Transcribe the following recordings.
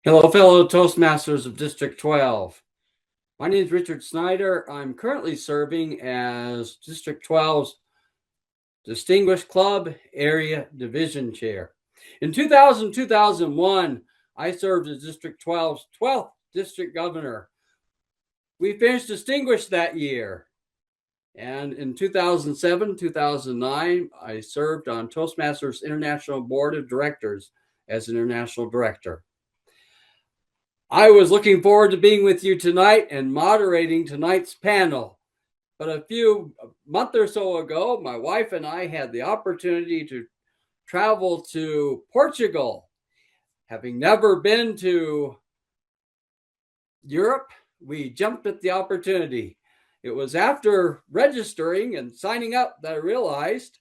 Hello, fellow Toastmasters of District 12. My name is Richard Snyder. I'm currently serving as District 12's Distinguished Club Area Division Chair. In 2001, I served as District 12's 12th District Governor. We finished Distinguished that year. And in 2007, 2009, I served on Toastmasters International Board of Directors as an International Director. I was looking forward to being with you tonight and moderating tonight's panel. But a month or so ago, my wife and I had the opportunity to travel to Portugal. Having never been to Europe, we jumped at the opportunity. It was after registering and signing up that I realized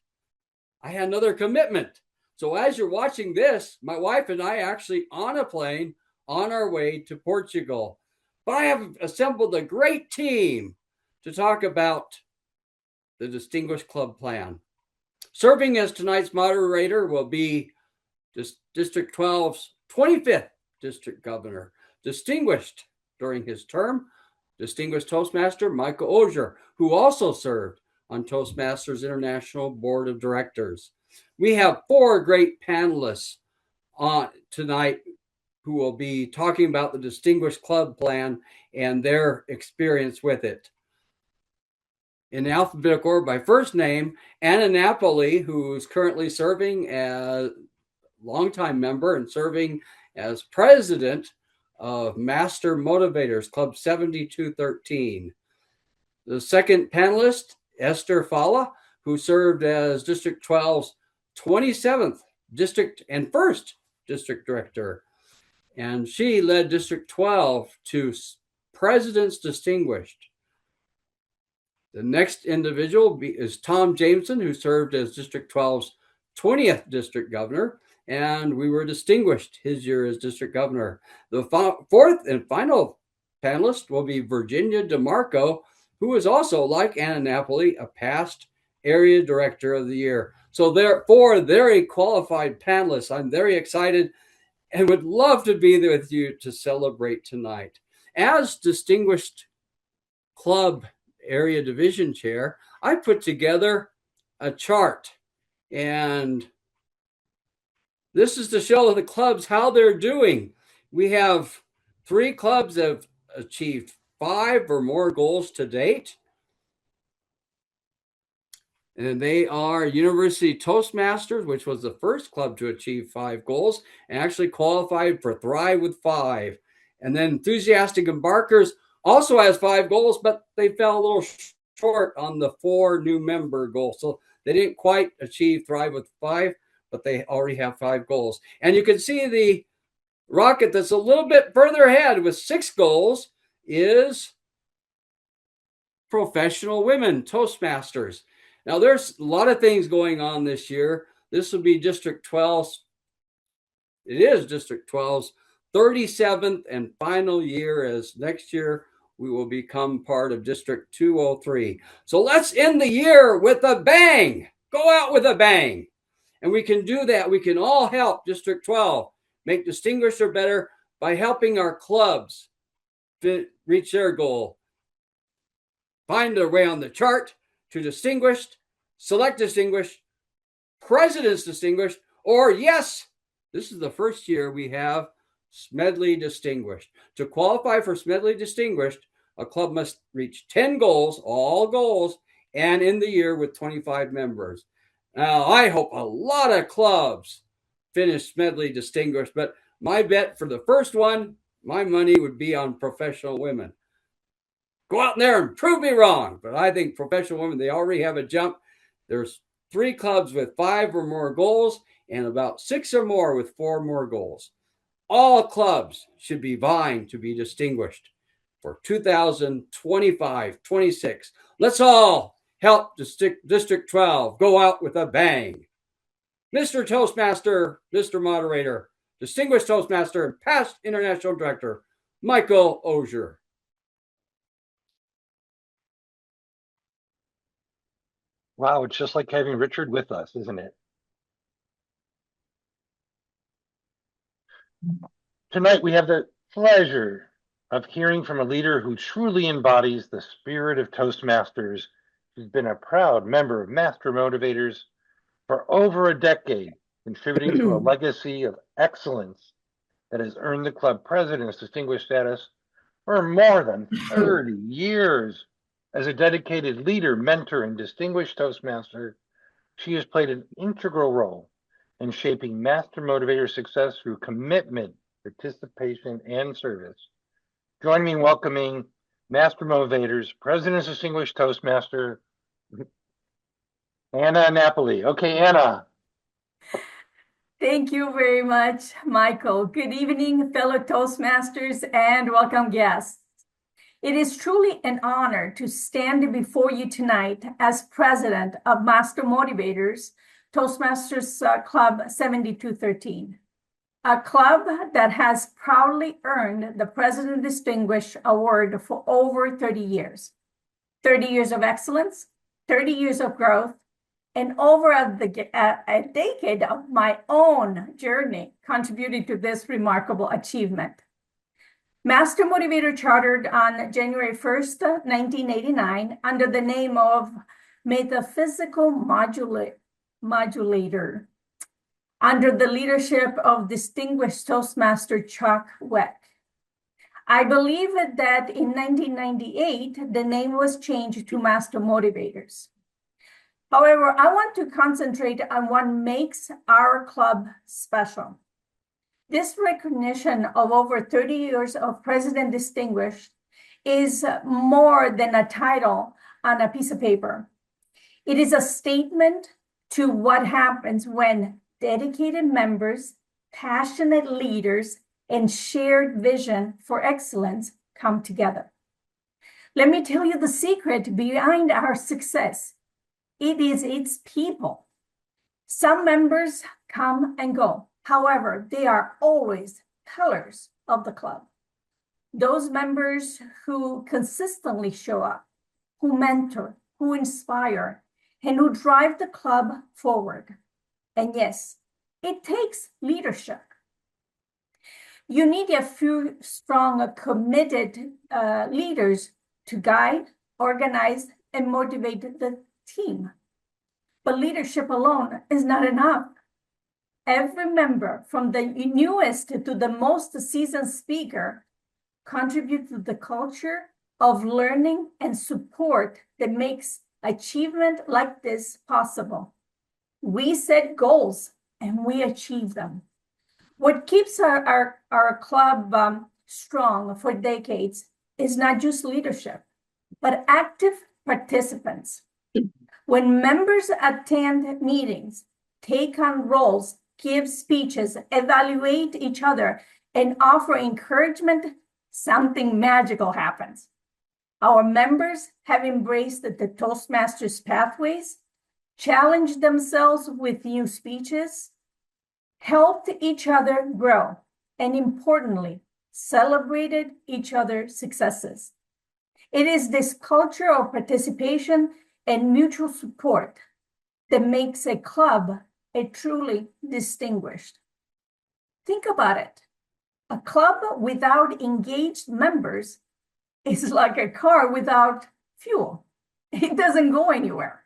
I had another commitment. So as you're watching this, my wife and I actually on a plane on our way to Portugal. But I have assembled a great team to talk about the Distinguished Club Plan. Serving as tonight's moderator will be District 12's 25th District Governor, distinguished during his term, Distinguished Toastmaster Michael Osur, who also served on Toastmasters International Board of Directors. We have four great panelists on tonight who will be talking about the Distinguished Club Plan and their experience with it. In alphabetical order by first name, Anna Napoli, who's currently serving as longtime member and serving as president of Master Motivators Club 7213. The second panelist, Esther Phahla, who served as District 12's 27th district and first district director. And she led District 12 to President's Distinguished. The next individual is Tom Jameson, who served as District 12's 20th District Governor, and we were distinguished his year as District Governor. The fourth and final panelist will be Virginia DeMarco, who is also, like Anna Napoli, a past Area Director of the Year. So there are four very qualified panelists. I'm very excited and would love to be there with you to celebrate tonight. As Distinguished Club Area Division Chair, I put together a chart, and this is to show the clubs how they're doing. We have 3 clubs that have achieved 5 or more goals to date. And they are University Toastmasters, which was the first club to achieve 5 goals and actually qualified for Thrive with 5. And then Enthusiastic Embarkers also has 5 goals, but they fell a little short on the 4 new member goals. So they didn't quite achieve Thrive with 5, but they already have 5 goals. And you can see the rocket that's a little bit further ahead with 6 goals is Professional Women Toastmasters. Now, there's a lot of things going on this year. This will be District 12's, it is District 12's 37th and final year, as next year we will become part of District 203. So let's end the year with a bang. Go out with a bang. And we can do that. We can all help District 12 make distinguished or better by helping our clubs reach their goal. Find their way on the chart to distinguished, select distinguished, president's distinguished, or yes, this is the first year we have Smedley distinguished. To qualify for Smedley distinguished, a club must reach 10 goals, all goals, and in the year with 25 members. Now, I hope a lot of clubs finish Smedley distinguished, but my bet for the first one, my money would be on Professional Women. Go out there and prove me wrong. But I think Professional Women, they already have a jump. There's 3 clubs with 5 or more goals and about 6 or more with 4 more goals. All clubs should be vying to be distinguished for 2025-26. Let's all help District 12 go out with a bang. Mr. Toastmaster, Mr. Moderator, Distinguished Toastmaster, and past International Director, Michael Osur. Wow, it's just like having Richard with us, isn't it? Tonight, we have the pleasure of hearing from a leader who truly embodies the spirit of Toastmasters, who's been a proud member of Master Motivators for over a decade, contributing to a legacy of excellence that has earned the club president's distinguished status for more than 30 years. As a dedicated leader, mentor, and distinguished Toastmaster, she has played an integral role in shaping Master Motivator success through commitment, participation, and service. Join me in welcoming Master Motivators, President's Distinguished Toastmaster, Anna Napoli. Okay, Anna. Thank you very much, Michael. Good evening, fellow Toastmasters, and welcome guests. It is truly an honor to stand before you tonight as president of Master Motivators, Toastmasters Club 7213, a club that has proudly earned the President Distinguished Award for over 30 years. 30 years of excellence, 30 years of growth, and over a decade of my own journey contributed to this remarkable achievement. Master Motivator chartered on January 1st, 1989, under the name of Metaphysical Modulator, under the leadership of distinguished Toastmaster Chuck Weck. I believe that in 1998, the name was changed to Master Motivators. However, I want to concentrate on what makes our club special. This recognition of over 30 years of President Distinguished is more than a title on a piece of paper. It is a statement to what happens when dedicated members, passionate leaders, and shared vision for excellence come together. Let me tell you the secret behind our success. It is its people. Some members come and go. However, they are always pillars of the club. Those members who consistently show up, who mentor, who inspire, and who drive the club forward. And yes, it takes leadership. You need a few strong, committed leaders to guide, organize, and motivate the team. But leadership alone is not enough. Every member, from the newest to the most seasoned speaker, contribute to the culture of learning and support that makes achievement like this possible. We set goals and we achieve them. What keeps our club strong for decades is not just leadership, but active participants. When members attend meetings, take on roles, give speeches, evaluate each other, and offer encouragement, something magical happens. Our members have embraced the Toastmasters pathways, challenged themselves with new speeches, helped each other grow, and importantly, celebrated each other's successes. It is this culture of participation and mutual support that makes a club a truly distinguished. Think about it. A club without engaged members is like a car without fuel. It doesn't go anywhere.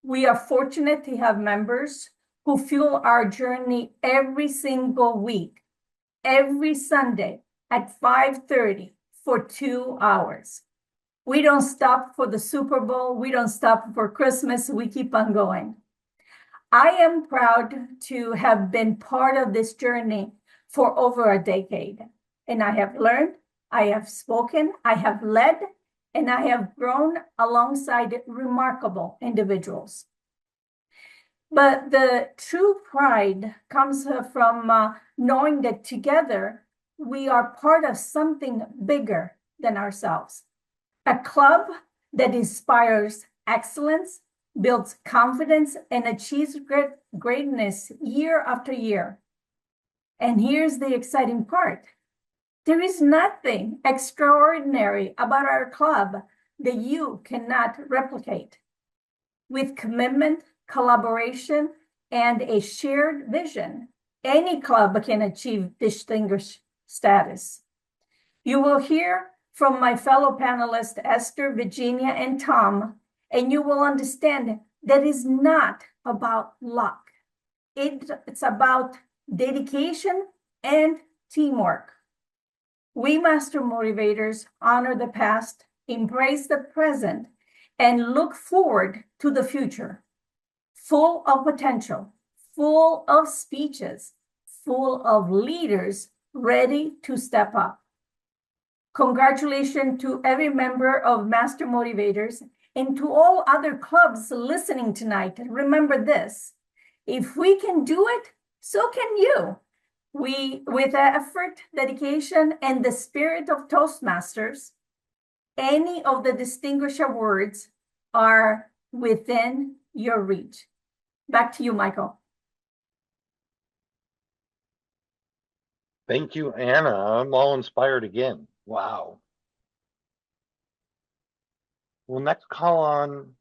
We are fortunate to have members who fuel our journey every single week, every Sunday at 5:30 for 2 hours. We don't stop for the Super Bowl. We don't stop for Christmas. We keep on going. I am proud to have been part of this journey for over a decade. And I have learned, I have spoken, I have led, and I have grown alongside remarkable individuals. But the true pride comes from knowing that together we are part of something bigger than ourselves. A club that inspires excellence, builds confidence, and achieves greatness year after year. And here's the exciting part. There is nothing extraordinary about our club that you cannot replicate. With commitment, collaboration, and a shared vision, Any club can achieve distinguished status. You will hear from my fellow panelists, Esther, Virginia, and Tom, and you will understand that it's not about luck. It's about dedication and teamwork. We master motivators honor the past, embrace the present, and look forward to the future, full of potential, full of speeches, full of leaders ready to step up. Congratulations to every member of Master Motivators and to all other clubs listening tonight. Remember this, if we can do it, so can you. With effort, dedication, and the spirit of Toastmasters, any of the distinguished awards are within your reach. Back to you, Michael. Thank you, Anna. I'm all inspired again. Wow. We'll next call on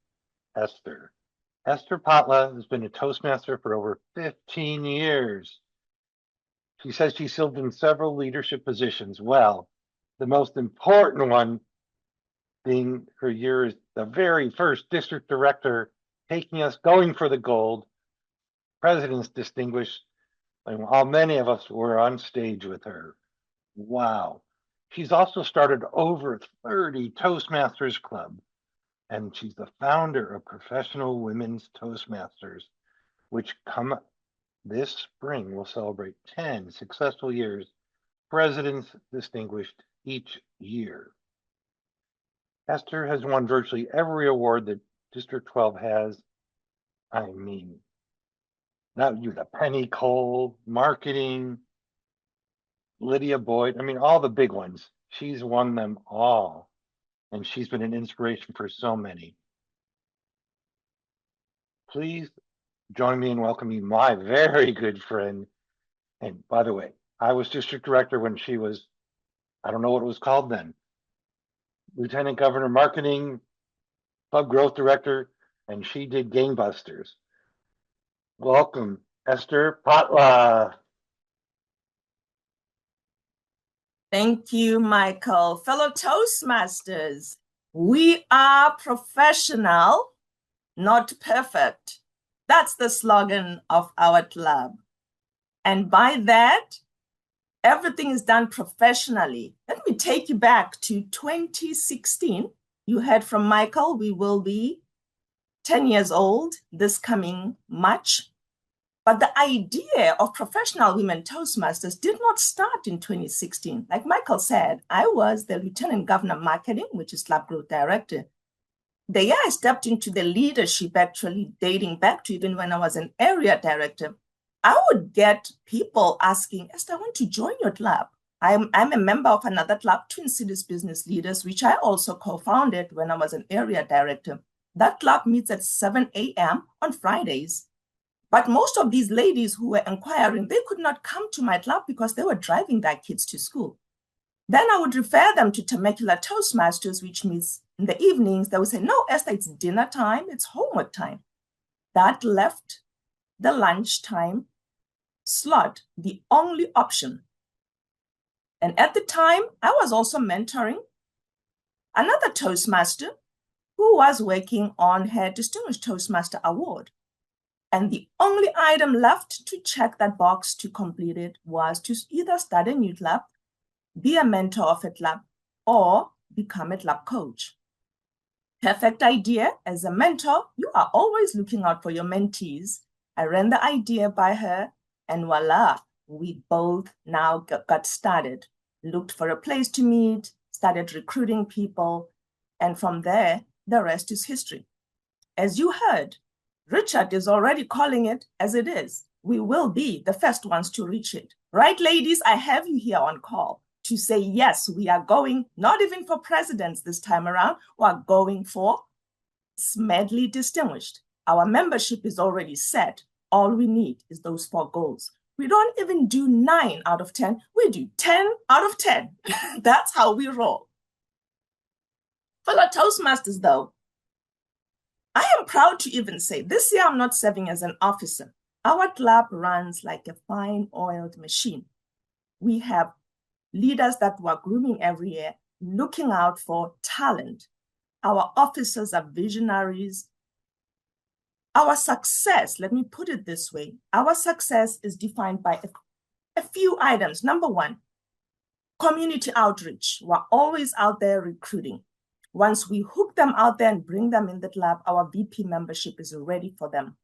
Esther. Esther Phahla has been a Toastmaster for over 15 years. She says she served in several leadership positions. Well, the most important one being her year as the very first district director, taking us going for the gold, President's Distinguished, and while many of us were on stage with her. Wow. She's also started over 30 Toastmasters Club, and she's the founder of Professional Women's Toastmasters, which come this spring will celebrate 10 successful years, Presidents Distinguished each year. Esther has won virtually every award that District 12 has. I mean, now you the Penny Cole, marketing, Lydia Boyd, I mean, all the big ones. She's won them all. And she's been an inspiration for so many. Please join me in welcoming my very good friend. And by the way, I was district director when she was, I don't know what it was called then, Lieutenant Governor Marketing, Club Growth Director, and she did gangbusters. Welcome, Esther Phahla. Thank you, Michael. Fellow Toastmasters, we are professional, not perfect. That's the slogan of our club. And by that, everything is done professionally. Let me take you back to 2016. You heard from Michael, we will be 10 years old this coming March. But the idea of professional women Toastmasters did not start in 2016. Like Michael said, I was the Lieutenant Governor Marketing, which is Club Growth Director. The year I stepped into the leadership, actually dating back to even when I was an area director, I would get people asking, Esther, I want to join your club. I'm a member of another club, Twin Cities Business Leaders, which I also co-founded when I was an area director. That club meets at 7 a.m. on Fridays. But most of these ladies who were inquiring, they could not come to my club because they were driving their kids to school. Then I would refer them to Temecula Toastmasters, which means in the evenings, they would say, no, Esther, it's dinner time, it's homework time. That left the lunchtime slot the only option. And at the time, I was also mentoring another Toastmaster who was working on her Distinguished Toastmaster Award. And the only item left to check that box to complete it was to either start a new club, be a mentor of a club, or become a club coach. Perfect idea. As a mentor, you are always looking out for your mentees. I ran the idea by her, and voila, we both now got started. Looked for a place to meet, started recruiting people, and from there, the rest is history. As you heard, Richard is already calling it as it is. We will be the first ones to reach it. Right, ladies? I have you here on call to say, yes, we are going, not even for presidents this time around, we are going for Smedley Distinguished. Our membership is already set. All we need is those 4 goals. We don't even do 9 out of 10. We do 10 out of 10. That's how we roll. Fellow Toastmasters, though, I am proud to even say this year I'm not serving as an officer. Our club runs like a fine-oiled machine. We have leaders that we're grooming every year, looking out for talent. Our officers are visionaries. Our success, let me put it this way, our success is defined by a few items. Number one, community outreach. We're always out there recruiting. Once we hook them out there and bring them in the club, our VP membership is ready for them.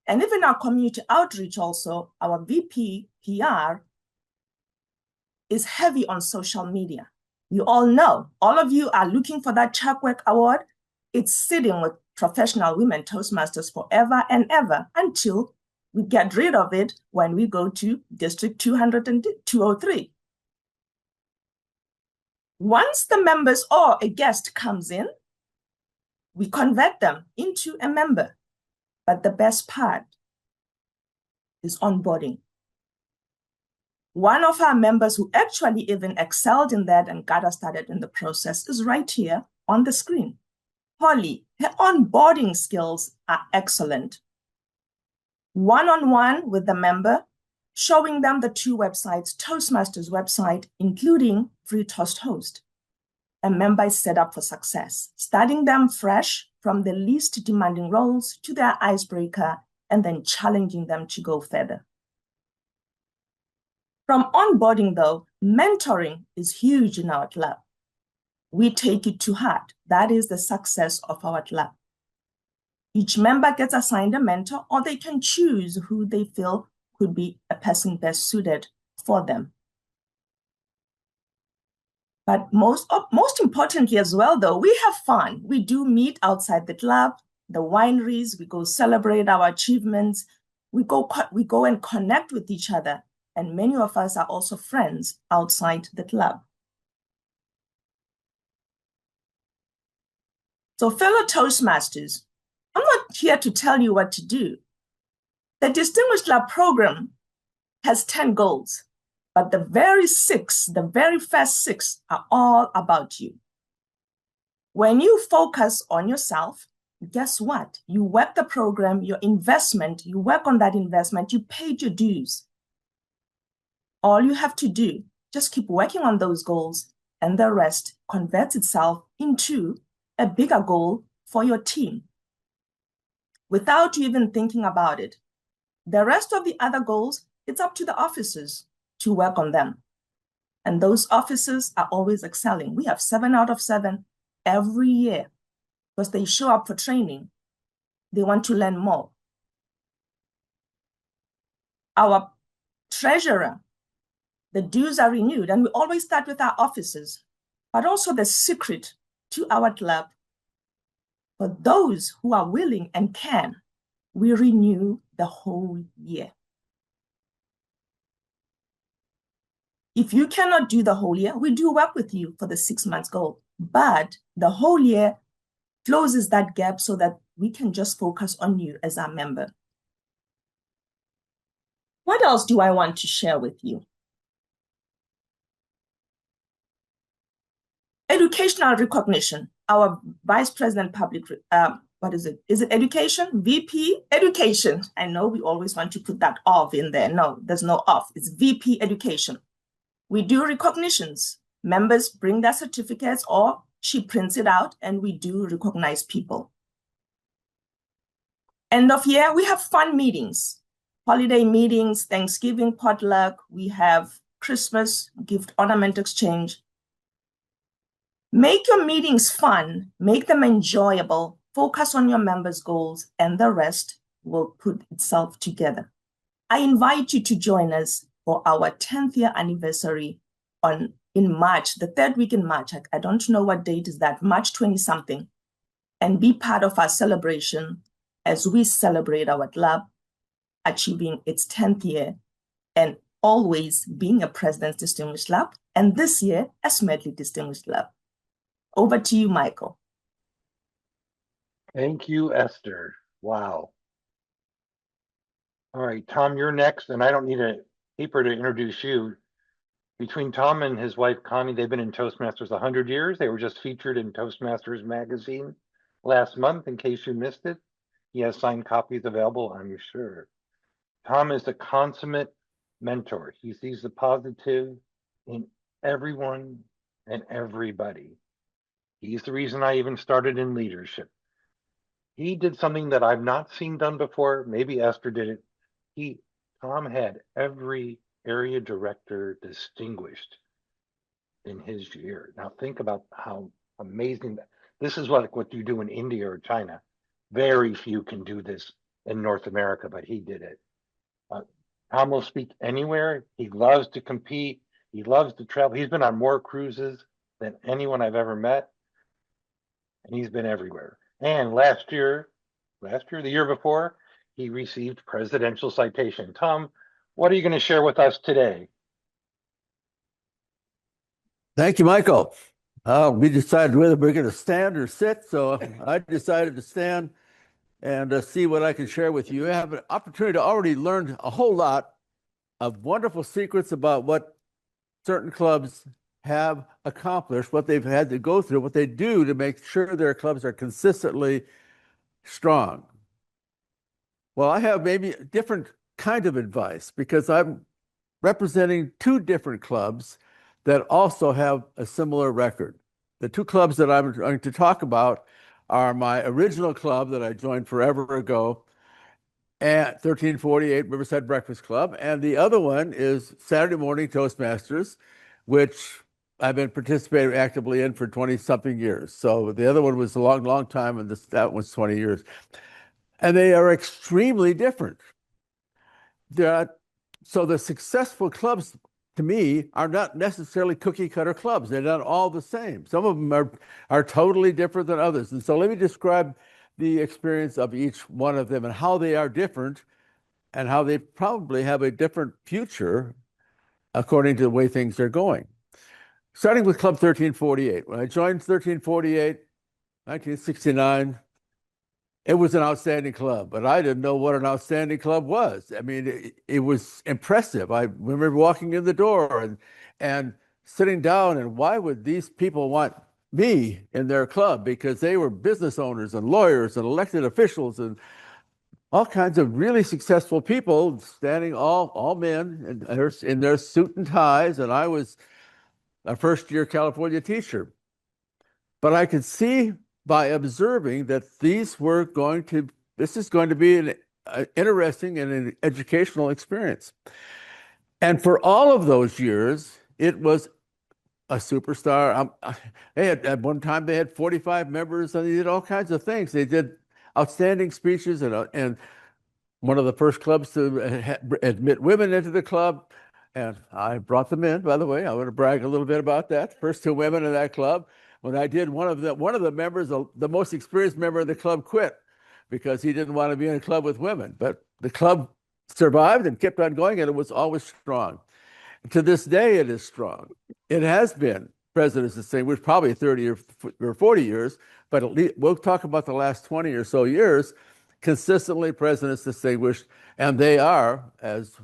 And even our community outreach also, our VP PR is heavy on social media. You all know, all of you are looking for that Chuckwork Award. It's sitting with professional women Toastmasters forever and ever until we get rid of it when we go to District 203. Once the members or a guest comes in, we convert them into a member. But the best part is onboarding. One of our members who actually even excelled in that and got us started in the process is right here on the screen. Holly, her onboarding skills are excellent. One-on-one with the member, showing them the two websites, Toastmasters website, including Free Toast Host. A member is set up for success, starting them fresh from the least demanding roles to their icebreaker, and then challenging them to go further. From onboarding, though, mentoring is huge in our club. We take it to heart. That is the success of our club. Each member gets assigned a mentor, or they can choose who they feel could be a person best suited for them. But most importantly as well, though, we have fun. We do meet outside the club, the wineries, we go celebrate our achievements, we go and connect with each other. And many of us are also friends outside the club. So fellow Toastmasters, I'm not here to tell you what to do. The Distinguished Club program has 10 goals, but the very first six are all about you. When you focus on yourself, guess what? You work the program, your investment, you work on that investment, you paid your dues. All you have to do, just keep working on those goals, and the rest converts itself into a bigger goal for your team without you even thinking about it. The rest of the other goals, it's up to the officers to work on them. And those officers are always excelling. We have 7 out of 7 every year because they show up for training. They want to learn more. Our treasurer, the dues are renewed, and we always start with our officers, but also the secret to our club. For those who are willing and can, we renew the whole year. If you cannot do the whole year, we do work with you for the 6 months goal, but the whole year closes that gap so that we can just focus on you as our member. What else do I want to share with you? Educational recognition. Our Vice President Public, what is it? Is it education? VP Education. I know we always want to put that "of" in there. No, there's no "of." It's VP Education. We do recognitions. Members bring their certificates or she prints it out, and we do recognize people. End of year, we have fun meetings, holiday meetings, Thanksgiving potluck. We have Christmas gift ornament exchange. Make your meetings fun, make them enjoyable, focus on your members' goals, and the rest will put itself together. I invite you to join us for our 10th year anniversary in March, the 3rd week in March. I don't know what date is that, March 20-something, and be part of our celebration as we celebrate our club achieving its 10th year and always being a President's Distinguished Club, and this year, a Smedley Distinguished Club. Over to you, Michael. Thank you, Esther. Wow. All right, Tom, you're next, and I don't need a paper to introduce you. Between Tom and his wife, Connie, they've been in Toastmasters 100 years. They were just featured in Toastmasters magazine last month, in case you missed it. He has signed copies available, I'm sure. Tom is a consummate mentor. He sees the positive in everyone and everybody. He's the reason I even started in leadership. He did something that I've not seen done before. Maybe Esther did it. Tom had every area director distinguished in his year. Now think about how amazing that. This is what you do in India or China. Very few can do this in North America, but he did it. Tom will speak anywhere. He loves to compete. He loves to travel. He's been on more cruises than anyone I've ever met, and he's been everywhere. And the year before, he received presidential citation. Tom, what are you going to share with us today? Thank you, Michael. We decided whether we're going to stand or sit, so I decided to stand and see what I can share with you. I have an opportunity to already learn a whole lot of wonderful secrets about what certain clubs have accomplished, what they've had to go through, what they do to make sure their clubs are consistently strong. Well, I have maybe a different kind of advice because I'm representing two different clubs that also have a similar record. The two clubs that I'm going to talk about are my original club that I joined forever ago at 1348 Riverside Breakfast Club, and the other one is Saturday Morning Toastmasters, which I've been participating actively in for 20-something years. So the other one was a long, long time, and that was 20 years. And they are extremely different. So the successful clubs, to me, are not necessarily cookie cutter clubs. They're not all the same. Some of them are totally different than others. And so let me describe the experience of each one of them and how they are different and how they probably have a different future according to the way things are going. Starting with Club 1348. When I joined 1348, 1969, it was an outstanding club, but I didn't know what an outstanding club was. I mean, it was impressive. I remember walking in the door and sitting down, and why would these people want me in their club? Because they were business owners and lawyers and elected officials and all kinds of really successful people standing, all men in their suit and ties, and I was a first-year California teacher. But I could see by observing that this is going to be an interesting and an educational experience. And for all of those years, it was a superstar. At one time, they had 45 members, and they did all kinds of things. They did outstanding speeches, and one of the first clubs to admit women into the club. And I brought them in, by the way. I want to brag a little bit about that. First two women in that club. When I did, one of the members, the most experienced member of the club, quit because he didn't want to be in a club with women. But the club survived and kept on going, and it was always strong. To this day, it is strong. It has been President's Distinguished, probably 30 or 40 years, but at least we'll talk about the last 20 or so years, consistently President's Distinguished, and they are, as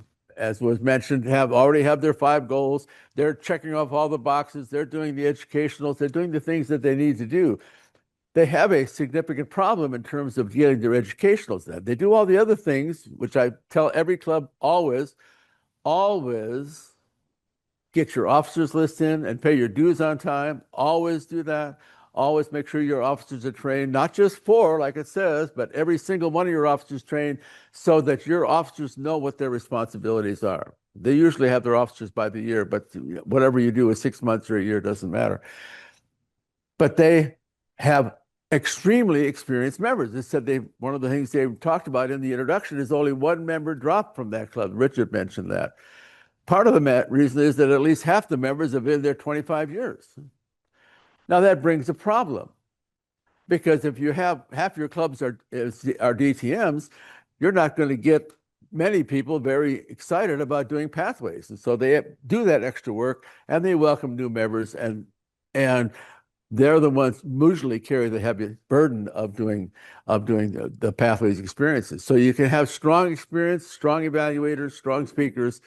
was mentioned, already have their 5 goals. They're checking off all the boxes. They're doing the educationals. They're doing the things that they need to do. They have a significant problem in terms of getting their educationals done. They do all the other things, which I tell every club always get your officers list in and pay your dues on time. Always do that. Always make sure your officers are trained, not just 4, like it says, but every single one of your officers trained so that your officers know what their responsibilities are. They usually have their officers by the year, but whatever you do is 6 months or a year, doesn't matter. But they have extremely experienced members. They said one of the things they talked about in the introduction is only 1 member dropped from that club. Richard mentioned that. Part of the reason is that at least half the members have been there 25 years. Now that brings a problem because if you have half your clubs are DTMs, you're not going to get many people very excited about doing pathways. And so they do that extra work and they welcome new members and they're the ones usually carry the heavy burden of doing the pathways experiences. So you can have strong experience, strong evaluators, strong speakers,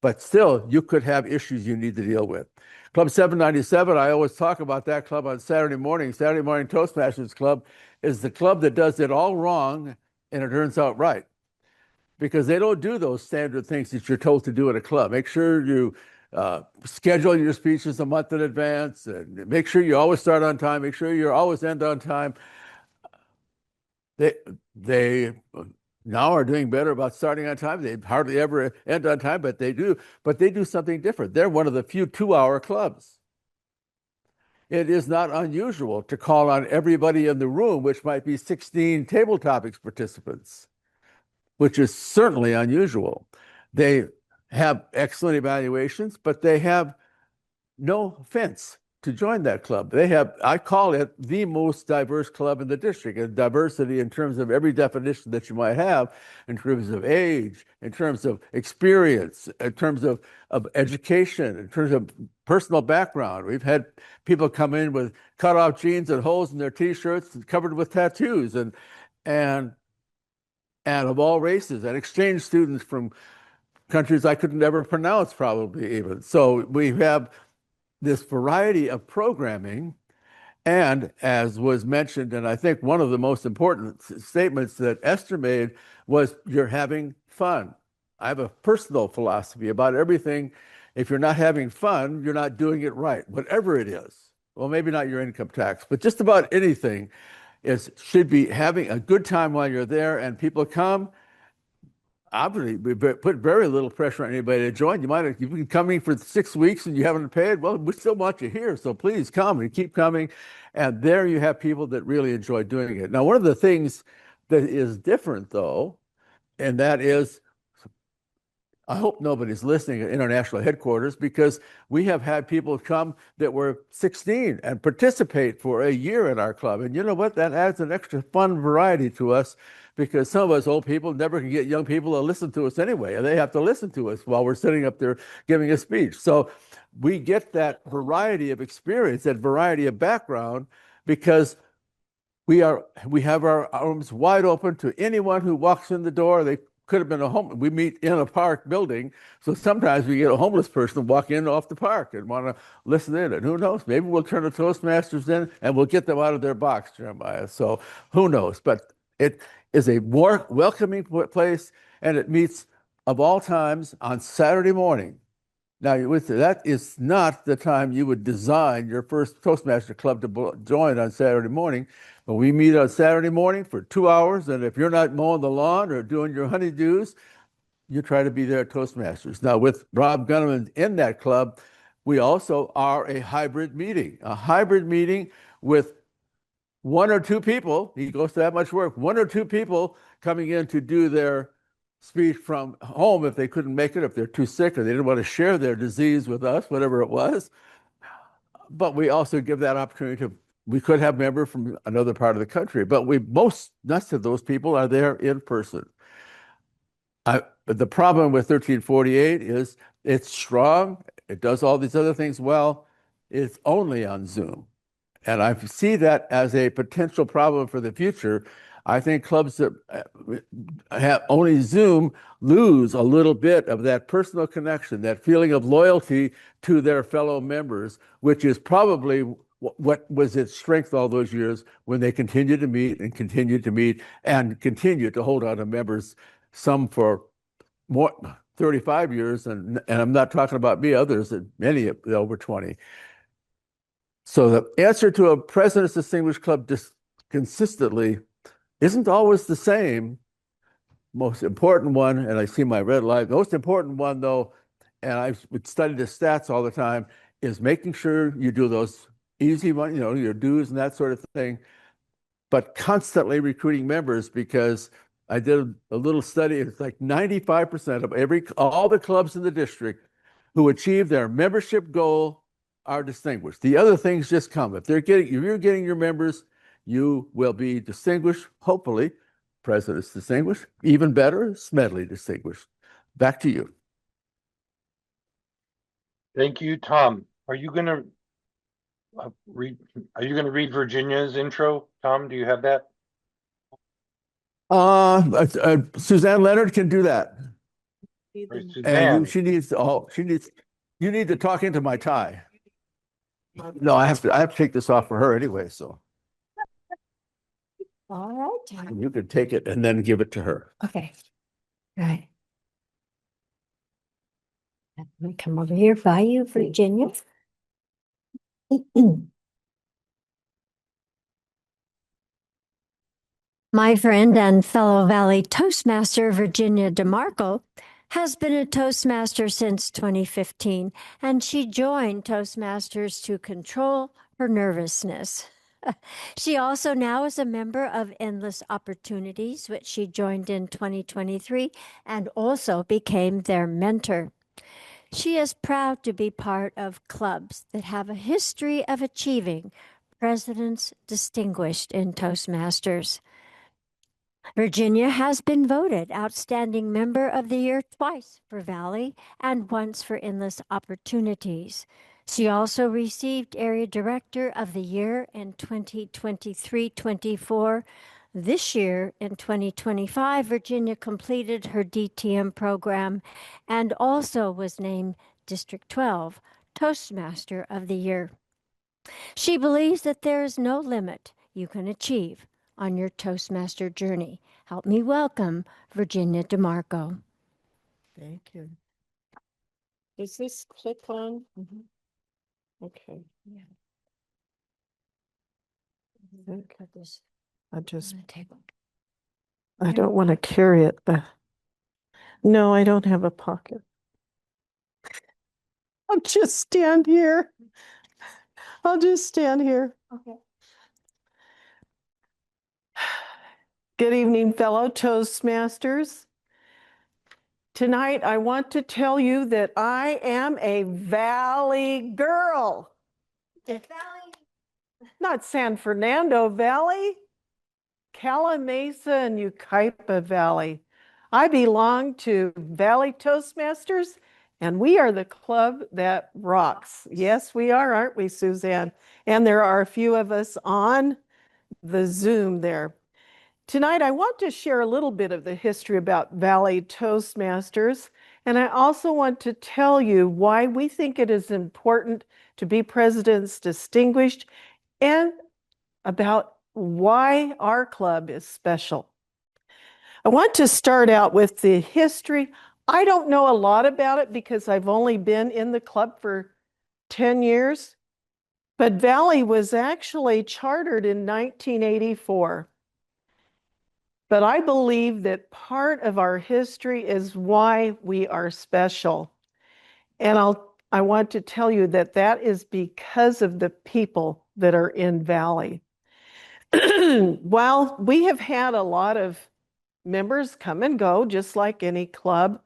but still you could have issues you need to deal with. Club 797, I always talk about that club on Saturday morning. Saturday Morning Toastmasters Club is the club that does it all wrong and it turns out right. because they don't do those standard things that you're told to do at a club. Make sure you schedule your speeches a month in advance, and make sure you always start on time. Make sure you always end on time. They now are doing better about starting on time. They hardly ever end on time, but they do. But they do something different. They're one of the few 2-hour clubs. It is not unusual to call on everybody in the room, which might be 16 table topics participants, which is certainly unusual. They have excellent evaluations, but they have no fence to join that club. I call it the most diverse club in the district, and diversity in terms of every definition that you might have, in terms of age, in terms of experience, in terms of education, in terms of personal background. We've had people come in with cut-off jeans and holes in their t-shirts covered with tattoos, and of all races, and exchange students from countries I could never pronounce, probably even. So we have this variety of programming, and as was mentioned, and I think one of the most important statements that Esther made was, you're having fun. I have a personal philosophy about everything. If you're not having fun, you're not doing it right, whatever it is. Well, maybe not your income tax, but just about anything should be having a good time while you're there, and people come. Obviously, we put very little pressure on anybody to join. You've been coming for 6 weeks and you haven't paid. Well, we still want you here, so please come and keep coming. And there you have people that really enjoy doing it. Now, one of the things that is different, though, and that is, I hope nobody's listening at international headquarters, because we have had people come that were 16 and participate for a year in our club. And you know what? That adds an extra fun variety to us, because some of us old people never can get young people to listen to us anyway, and they have to listen to us while we're sitting up there giving a speech. So we get that variety of experience, that variety of background, because we have our arms wide open to anyone who walks in the door. They could have been we meet in a park building, so sometimes we get a homeless person walk in off the park and want to listen in, and who knows, maybe we'll turn the Toastmasters in and we'll get them out of their box, Jeremiah. So who knows? But it is a more welcoming place, and it meets of all times on Saturday morning. Now, that is not the time you would design your first Toastmaster club to join on Saturday morning. But we meet on Saturday morning for 2 hours, and if you're not mowing the lawn or doing your honeydews, you try to be there at Toastmasters. Now, with Rob Gunneman in that club, we also are a hybrid meeting with 1 or 2 people. He goes to that much work. 1 or 2 people coming in to do their speech from home if they couldn't make it, if they're too sick or they didn't want to share their disease with us, whatever it was. But we also give that opportunity we could have members from another part of the country, but most of those people are there in person. But the problem with 1348 is it's strong. It does all these other things well. It's only on Zoom. And I see that as a potential problem for the future. I think clubs that have only Zoom lose a little bit of that personal connection, that feeling of loyalty to their fellow members, which is probably what was its strength all those years, when they continued to meet and continued to meet and continued to hold on to members, some for more 35 years, and I'm not talking about me, others, and many over 20. So the answer to a President's Distinguished Club consistently isn't always the same. Most important one, and I see my red light, most important one though, and I would study the stats all the time, is making sure you do those easy one, your dues and that sort of thing, but constantly recruiting members, because I did a little study. It's like 95% of all the clubs in the district who achieve their membership goal are distinguished. The other things just come. If you're getting your members, you will be distinguished, hopefully. President's distinguished, even better, Smedley distinguished. Back to you. Thank you, Tom. Are you going to read Virginia's intro? Tom, do you have that? Suzanne Leonard can do that. Suzanne. And you need to talk into my tie. No, I have to take this off for her anyway, so. All right. You could take it and then give it to her. Okay. Right. Let me come over here by you, Virginia. My friend and fellow Valley Toastmaster, Virginia DeMarco, has been a Toastmaster since 2015, and she joined Toastmasters to control her nervousness. She also now is a member of Endless Opportunities, which she joined in 2023 and also became their mentor. She is proud to be part of clubs that have a history of achieving presidents distinguished in Toastmasters. Virginia has been voted Outstanding Member of the Year twice for Valley and once for Endless Opportunities. She also received Area Director of the Year in 2023-24. This year, in 2025, Virginia completed her DTM program and also was named District 12 Toastmaster of the Year. She believes that there is no limit you can achieve on your Toastmaster journey. Help me welcome Virginia DeMarco. Thank you. Does this click on? Okay. Yeah. Okay. Cut this I on just, the table. I don't want to carry it, but no, I don't have a pocket. I'll just stand here. I'll just stand here. Okay. Good evening, fellow Toastmasters. Tonight, I want to tell you that I am a Valley girl. Valley. Not San Fernando Valley, Cala Mesa and Yucaipa Valley. I belong to Valley Toastmasters, and we are the club that rocks. Yes, we are, aren't we, Suzanne? And there are a few of us on the Zoom there. Tonight, I want to share a little bit of the history about Valley Toastmasters, and I also want to tell you why we think it is important to be President's Distinguished and about why our club is special. I want to start out with the history. I don't know a lot about it because I've only been in the club for 10 years, but Valley was actually chartered in 1984. But I believe that part of our history is why we are special. And I want to tell you that that is because of the people that are in Valley. While we have had a lot of members come and go, just like any club,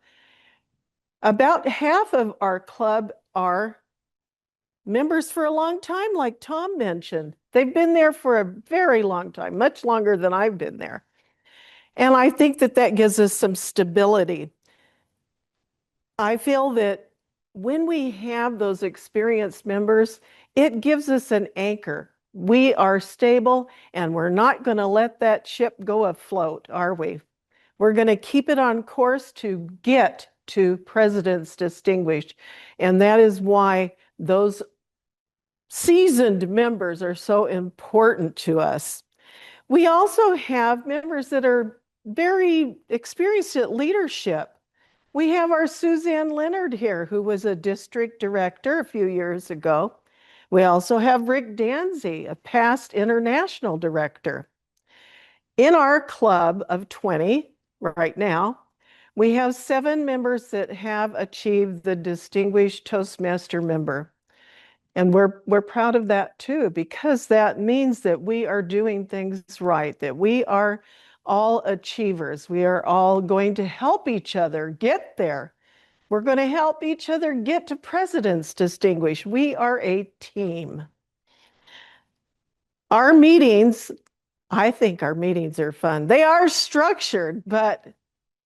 about half of our club are members for a long time, like Tom mentioned. They've been there for a very long time, much longer than I've been there. And I think that that gives us some stability. I feel that when we have those experienced members, it gives us an anchor. We are stable and we're not going to let that ship go afloat, are we? We're going to keep it on course to get to President's Distinguished. And that is why those seasoned members are so important to us. We also have members that are very experienced at leadership. We have our Suzanne Leonard here, who was a district director a few years ago. We also have Rick Danzy, a past international director. In our club of 20 right now, we have 7 members that have achieved the Distinguished Toastmaster member. And we're proud of that too, because that means that we are doing things right, that we are all achievers. We are all going to help each other get there. We're going to help each other get to President's Distinguished. We are a team. Our meetings, I think our meetings are fun. They are structured, but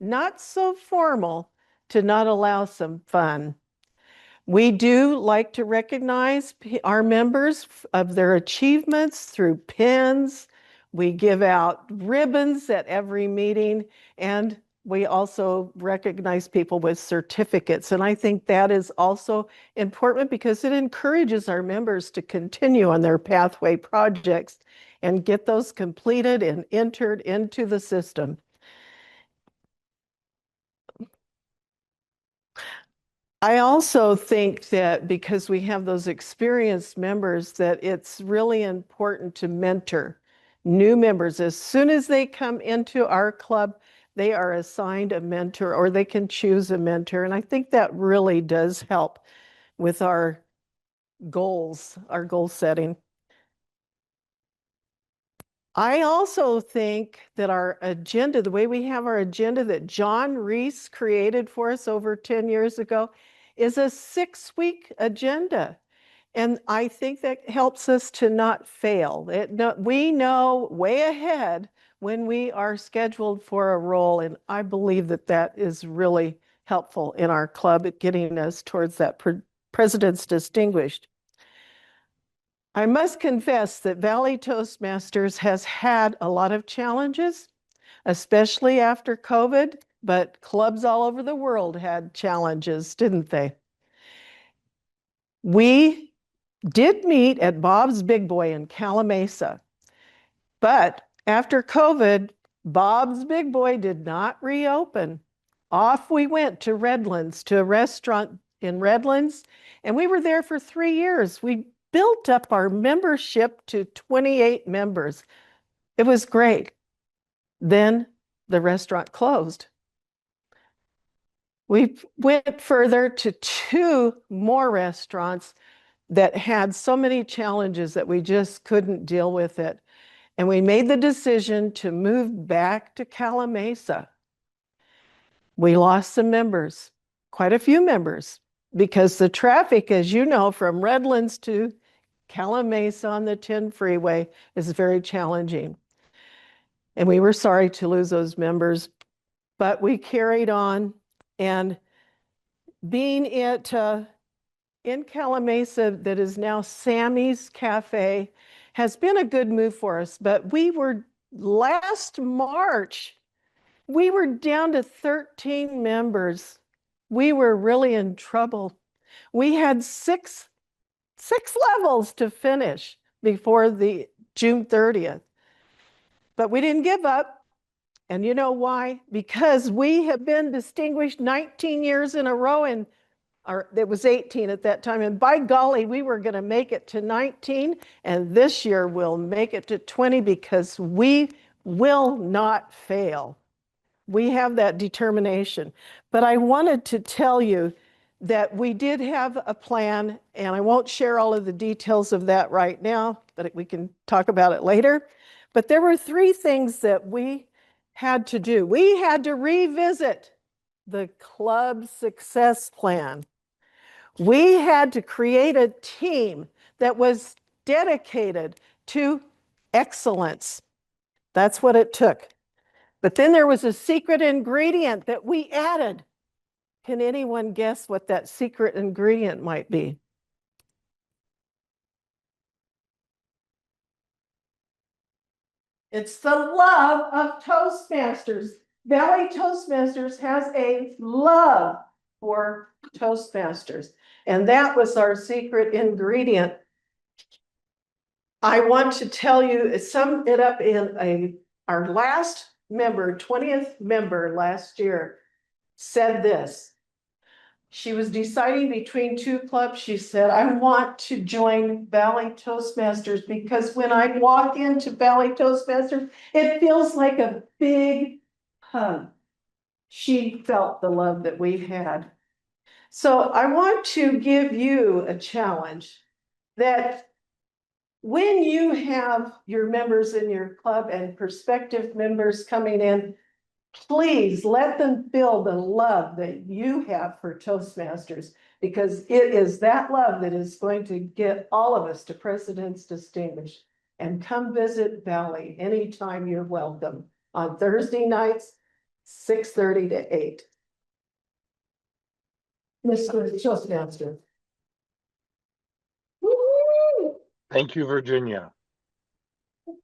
not so formal to not allow some fun. We do like to recognize our members of their achievements through pins. We give out ribbons at every meeting, and we also recognize people with certificates. And I think that is also important because it encourages our members to continue on their pathway projects and get those completed and entered into the system. I also think that because we have those experienced members, that it's really important to mentor new members. As soon as they come into our club, they are assigned a mentor or they can choose a mentor. And I think that really does help with our goals, our goal setting. I also think that our agenda, the way we have our agenda that John Reese created for us over 10 years ago, is a 6-week agenda. And I think that helps us to not fail. We know way ahead when we are scheduled for a role, and I believe that that is really helpful in our club at getting us towards that President's Distinguished. I must confess that Valley Toastmasters has had a lot of challenges, especially after COVID, but clubs all over the world had challenges, didn't they? We did meet at Bob's Big Boy in Calamasa, but after COVID, Bob's Big Boy did not reopen. Off we went to Redlands, to a restaurant in Redlands, and we were there for 3 years. We built up our membership to 28 members. It was great. Then the restaurant closed. We went further to 2 more restaurants that had so many challenges that we just couldn't deal with it. And we made the decision to move back to Calamasa. We lost some members, quite a few members, because the traffic, as you know, from Redlands to Calamasa on the 10 freeway is very challenging. And we were sorry to lose those members, but we carried on. And being in Calamasa, that is now Sammy's Cafe, has been a good move for us. But last March, we were down to 13 members. We were really in trouble. We had six levels to finish before the June 30th. But we didn't give up. And you know why? Because we have been distinguished 19 years in a row, and it was 18 at that time. And by golly, we were going to make it to 19. And this year we'll make it to 20 because we will not fail. We have that determination. But I wanted to tell you that we did have a plan, and I won't share all of the details of that right now, but we can talk about it later. But there were 3 things that we had to do. We had to revisit the club success plan. We had to create a team that was dedicated to excellence. That's what it took. But then there was a secret ingredient that we added. Can anyone guess what that secret ingredient might be? It's the love of Toastmasters. Valley Toastmasters has a love for Toastmasters. And that was our secret ingredient. I want to tell you, sum it up in our last member, 20th member last year, said this. She was deciding between 2 clubs. She said, I want to join Valley Toastmasters because when I walk into Valley Toastmasters, it feels like a big hug. She felt the love that we've had. So I want to give you a challenge that when you have your members in your club and prospective members coming in, please let them feel the love that you have for Toastmasters, because it is that love that is going to get all of us to President's Distinguished. And come visit Valley anytime you're welcome on Thursday nights, 6:30 to 8. Mr. Toastmaster. Woo! Thank you, Virginia.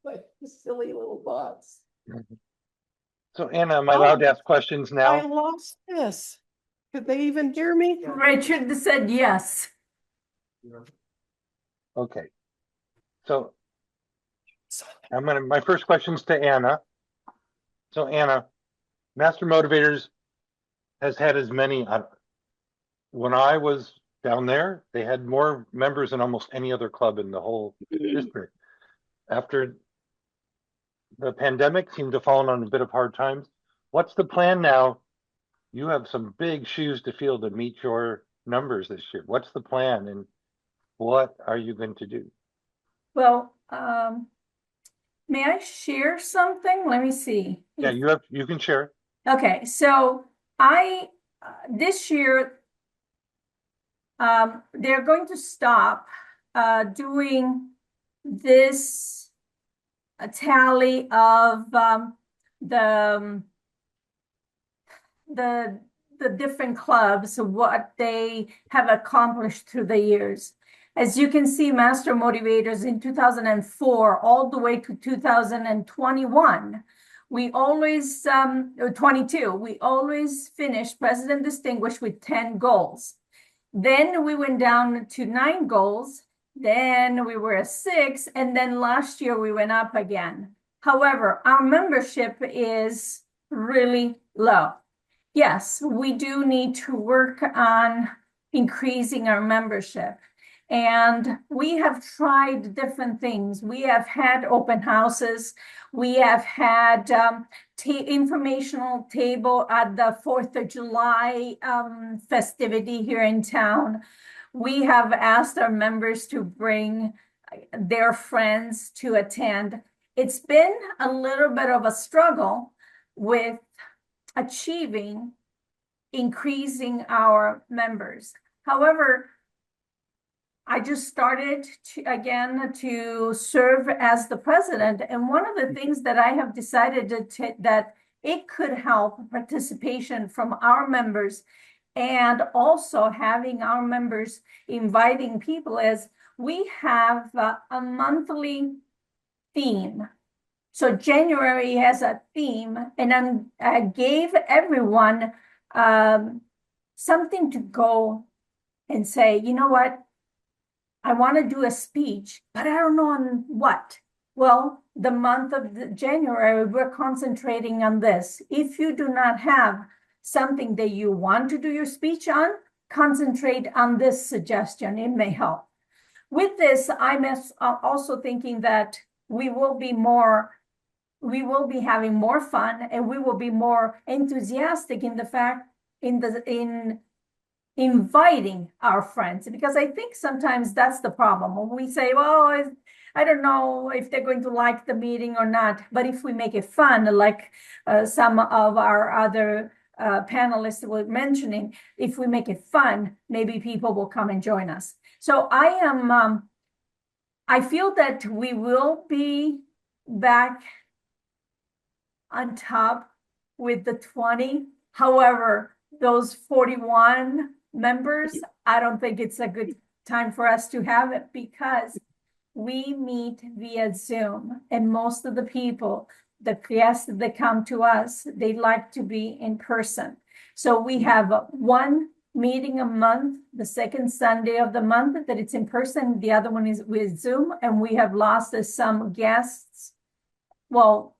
Like silly little box. So Anna, am I allowed to ask questions I now? lost this. Could they even hear me? Richard said yes. Okay. So my first question's to Anna. So Anna, Master Motivators has had as many, when I was down there, they had more members than almost any other club in the whole district. After the pandemic seemed to have fallen on a bit of hard times, what's the plan now? You have some big shoes to fill to meet your numbers this year. What's the plan, and what are you going to do? Well, may I share something? Let me see. Yeah, you can share it. Okay, so this year, they're going to stop doing this tally of the different clubs, what they have accomplished through the years. As you can see, Master Motivators in 2004 all the way to 2021, we always, 22, we always finished President Distinguished with 10 goals. Then we went down to 9 goals. Then we were at 6. And then last year we went up again. However, our membership is really low. Yes, we do need to work on increasing our membership. And we have tried different things. We have had open houses. We have had informational table at the 4th of July festivity here in town. We have asked our members to bring their friends to attend. It's been a little bit of a struggle with achieving increasing our members. However, I just started to serve as the president. And one of the things that I have decided that it could help participation from our members, and also having our members inviting people, is we have a monthly theme. So January has a theme, and I gave everyone something to go and say, you know what? I want to do a speech, but I don't know on what. Well, the month of January, we're concentrating on this. If you do not have something that you want to do your speech on, concentrate on this suggestion. It may help. With this, I'm also thinking that we will be having more fun, and we will be more enthusiastic in inviting our friends, because I think sometimes that's the problem. When we say, well, I don't know if they're going to like the meeting or not, but if we make it fun, like some of our other panelists were mentioning, if we make it fun, maybe people will come and join us. So I feel that we will be back on top with the 20. However, those 41 members, I don't think it's a good time for us to have it, because we meet via Zoom, and most of the people, the guests that come to us, they like to be in person. So we have one meeting a month, the second Sunday of the month, that it's in person. The other one is with Zoom, and we have lost some guests. Well,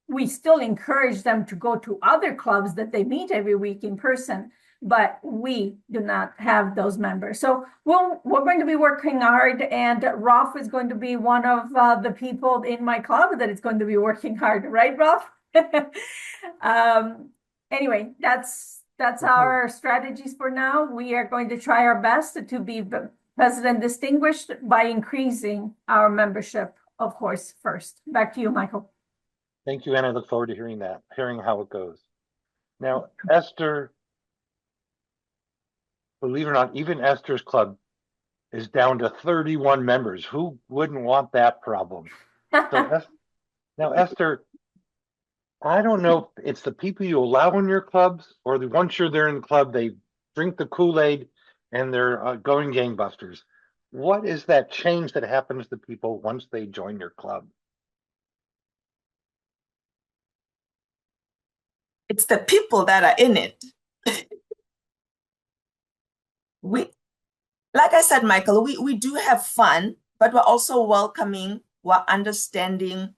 we still encourage them to go to other clubs that they meet every week in person, but we do not have those members. So we're going to be working hard, and Rolf is going to be one of the people in my club that is going to be working hard, right, Rolf? Anyway, that's our strategies for now. We are going to try our best to be President Distinguished by increasing our membership, of course, first. Back to you, Michael. Thank you, and I look forward to hearing how it goes. Now, Esther, believe it or not, even Esther's club is down to 31 members. Who wouldn't want that problem? So, now, Esther, I don't know if it's the people you allow in your clubs, or once you're there in the club, they drink the Kool-Aid and they're going gangbusters. What is that change that happens to people once they join your club? It's the people that are in it. Like I said, Michael, we do have fun, but we're also welcoming, we're understanding.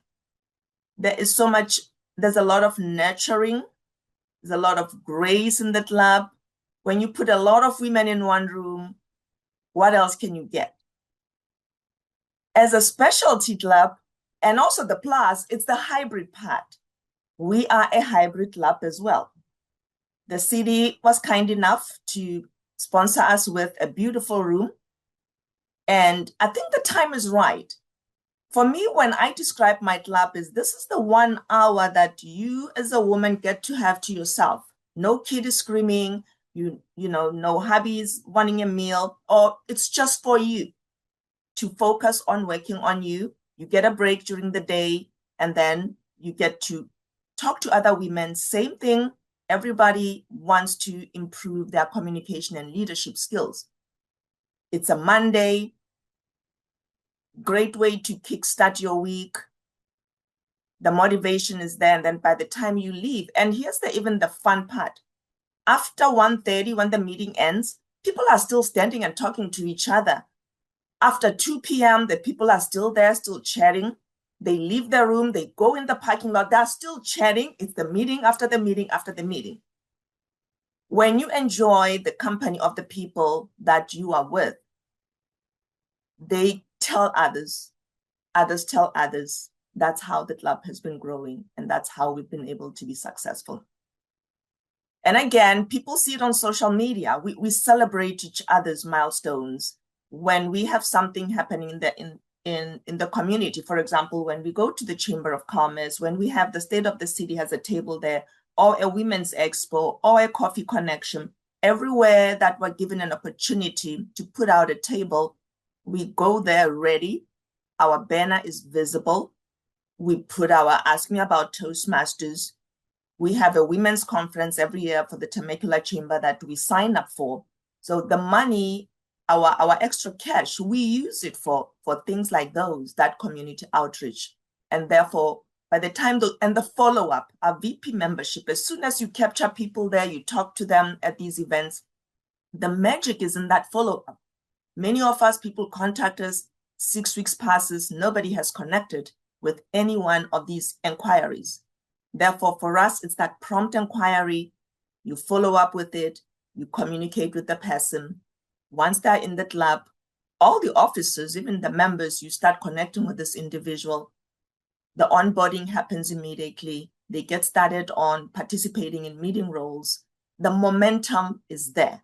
There's a lot of nurturing, there's a lot of grace in the club. When you put a lot of women in one room, what else can you get? As a specialty club, and also the plus, it's the hybrid part. We are a hybrid club as well. The city was kind enough to sponsor us with a beautiful room. And I think the time is right. For me, when I describe my club, this is the 1 hour that you as a woman get to have to yourself. No kid is screaming, no hubbies wanting a meal, or it's just for you to focus on working on you. You get a break during the day, and then you get to talk to other women. Same thing. Everybody wants to improve their communication and leadership skills. It's a Monday. Great way to kickstart your week. The motivation is there, and then by the time you leave, and here's even the fun part. After 1:30, when the meeting ends, people are still standing and talking to each other. After 2 p.m., the people are still there, still chatting. They leave the room, they go in the parking lot, they're still chatting. It's the meeting after the meeting after the meeting. When you enjoy the company of the people that you are with, they tell others, others tell others. That's how the club has been growing, and that's how we've been able to be successful. And again, people see it on social media. We celebrate each other's milestones. When we have something happening in the community, for example, when we go to the Chamber of Commerce, when we have the State of the City has a table there, or a women's expo, or a coffee connection, everywhere that we're given an opportunity to put out a table, we go there ready. Our banner is visible. We put our Ask Me About Toastmasters. We have a women's conference every year for the Temecula Chamber that we sign up for. So the money, our extra cash, we use it for things like those, that community outreach. And therefore, by the time and the follow-up, our VP membership, as soon as you capture people there, you talk to them at these events, the magic is in that follow-up. Many of us, people contact us, 6 weeks passes, nobody has connected with any one of these inquiries. Therefore, for us, it's that prompt inquiry. You follow up with it, you communicate with the person. Once they're in the club, all the officers, even the members, you start connecting with this individual. The onboarding happens immediately. They get started on participating in meeting roles. The momentum is there.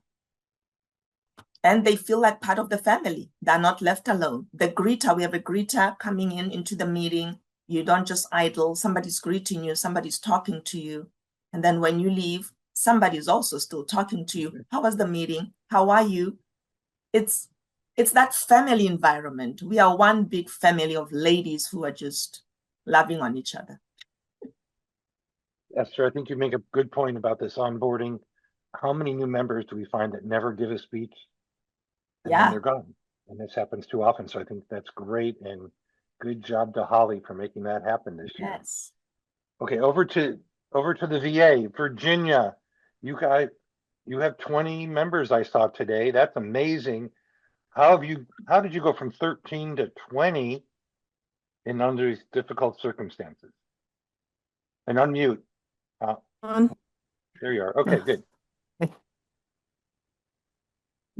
And they feel like part of the family. They're not left alone. The greeter, we have a greeter coming into the meeting. You don't just idle. Somebody's greeting you. Somebody's talking to you. And then when you leave, somebody's also still talking to you. How was the meeting? How are you? It's that family environment. We are one big family of ladies who are just loving on each other. Esther, I think you make a good point about this onboarding. How many new members do we find that never give a speech? And then they're gone. And this happens too often. So I think that's great. And good job to Holly for making that happen this year. Yes. Okay, over to the VA. Virginia, you have 20 members I saw today. That's amazing. How did you go from 13 to 20 in under these difficult circumstances? And unmute. There you are. Okay, good.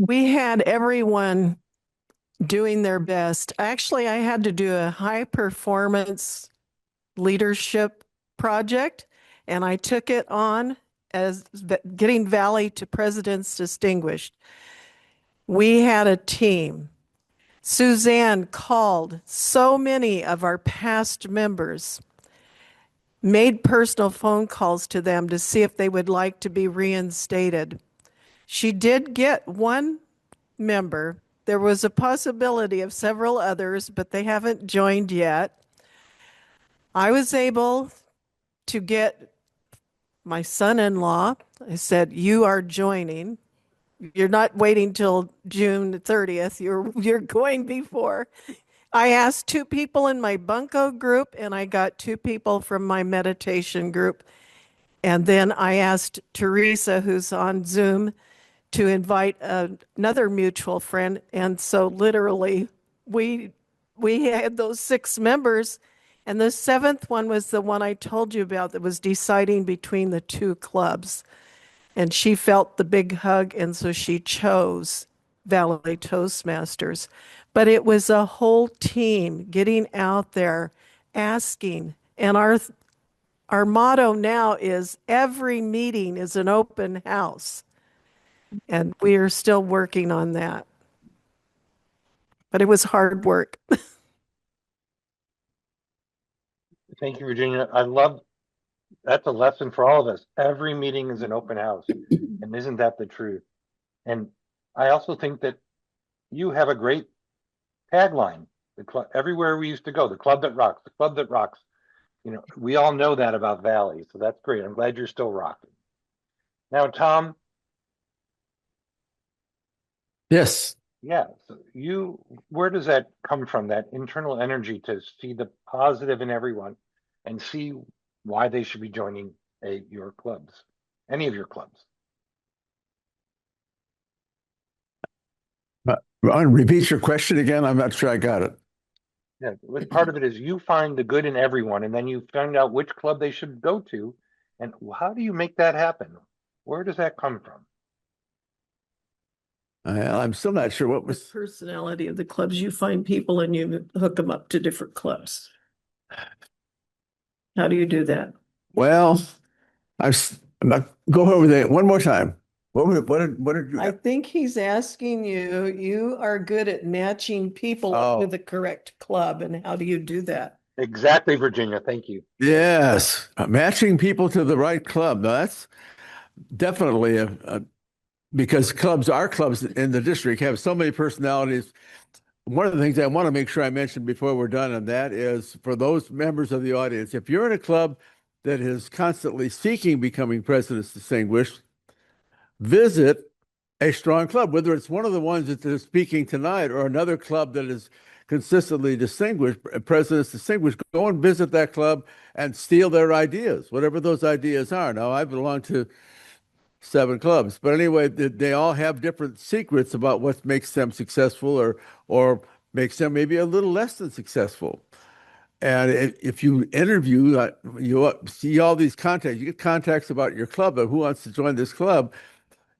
We had everyone doing their best. Actually, I had to do a high performance leadership project, and I took it on as getting Valley to President's Distinguished. We had a team. Suzanne called so many of our past members, made personal phone calls to them to see if they would like to be reinstated. She did get one member. There was a possibility of several others, but they haven't joined yet. I was able to get my son-in-law. I said, "You are joining. You're not waiting till June 30th. You're going before." I asked 2 people in my bunco group, and I got 2 people from my meditation group. And then I asked Teresa, who's on Zoom, to invite another mutual friend. And so literally we had those 6 members, and the 7th one was the one I told you about that was deciding between the 2 clubs. And she felt the big hug, and so she chose Valley Toastmasters. But it was a whole team getting out there, asking. And our motto now is every meeting is an open house. And we are still working on that. But it was hard work. Thank you, Virginia. I love that's a lesson for all of us. Every meeting is an open house. And isn't that the truth? And I also think that you have a great tagline. The club, everywhere we used to go, the club that rocks, the club that rocks. You know, we all know that about Valley, so that's great. I'm glad you're still rocking. Now, Tom. Yes. Yeah. So where does that come from? That internal energy to see the positive in everyone and see why they should be joining your clubs, any of your clubs. Repeat your question again. I'm not sure I got it. Yeah, part of it is you find the good in everyone, and then you find out which club they should go to, and how do you make that happen? Where does that come from? I'm still not sure what The was. personality of the clubs, you find people and you hook them up to different clubs. How do you do that? Well, go over there one more time. What did you? I think he's asking you, you are good at matching people up to the correct club, and how do you do that? Exactly, Virginia. Thank you. Yes, matching people to the right club. Now, that's definitely because our clubs in the district have so many personalities. One of the things I want to make sure I mention before we're done, and that is for those members of the audience, if you're in a club that is constantly seeking becoming President's Distinguished, visit a strong club, whether it's one of the ones that is speaking tonight or another club that is consistently distinguished, President's Distinguished. Go and visit that club and steal their ideas, whatever those ideas are. Now, I belong to 7 clubs, but anyway, they all have different secrets about what makes them successful or makes them maybe a little less than successful. And if you interview, you see all these contacts. You get contacts about your club, but who wants to join this club?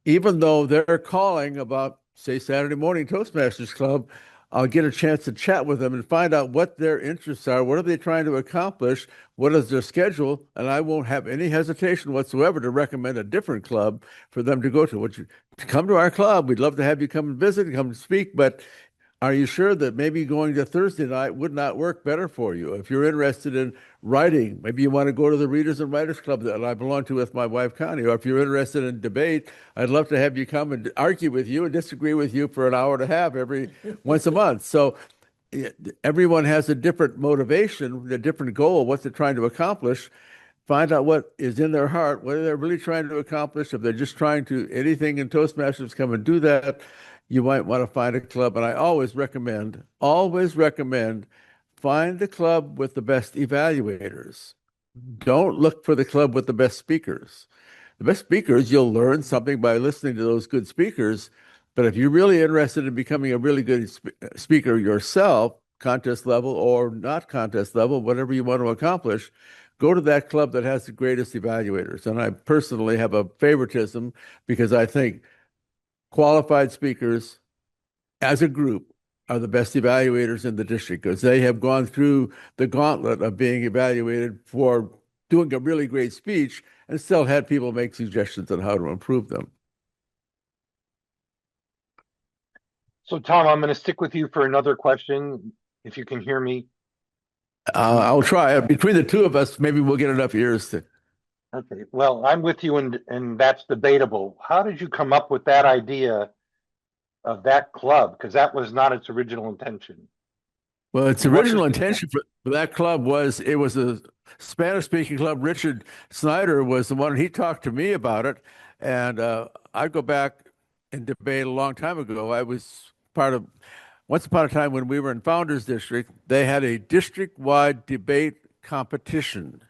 Even though they're calling about, say, Saturday morning Toastmasters Club, I'll get a chance to chat with them and find out what their interests are. What are they trying to accomplish? What is their schedule? And I won't have any hesitation whatsoever to recommend a different club for them to go to. Would you come to our club? We'd love to have you come and visit and come and speak, but are you sure that maybe going to Thursday night would not work better for you? If you're interested in writing, maybe you want to go to the Readers and Writers Club that I belong to with my wife, Connie. Or if you're interested in debate, I'd love to have you come and argue with you and disagree with you for an hour and a half every once a month. So everyone has a different motivation, a different goal, what they're trying to accomplish. Find out what is in their heart, what they're really trying to accomplish. If they're just trying to anything in Toastmasters, come and do that. You might want to find a club. And I always recommend, find the club with the best evaluators. Don't look for the club with the best speakers. The best speakers, you'll learn something by listening to those good speakers. But if you're really interested in becoming a really good speaker yourself, contest level or not contest level, whatever you want to accomplish, go to that club that has the greatest evaluators. And I personally have a favoritism because I think qualified speakers as a group are the best evaluators in the district because they have gone through the gauntlet of being evaluated for doing a really great speech and still had people make suggestions on how to improve them. So, Tom, I'm going to stick with you for another question, if you can hear me. I'll try. Between the two of us, maybe we'll get enough ears to. Okay, well, I'm with you, and that's debatable. How did you come up with that idea of that club? Because that was not its original intention. Well, its original intention for that club was it was a Spanish-speaking club. Richard Snyder was the one. He talked to me about it, and I go back and debate a long time ago. I was part of, once upon a time when we were in Founders District, they had a district-wide debate competition.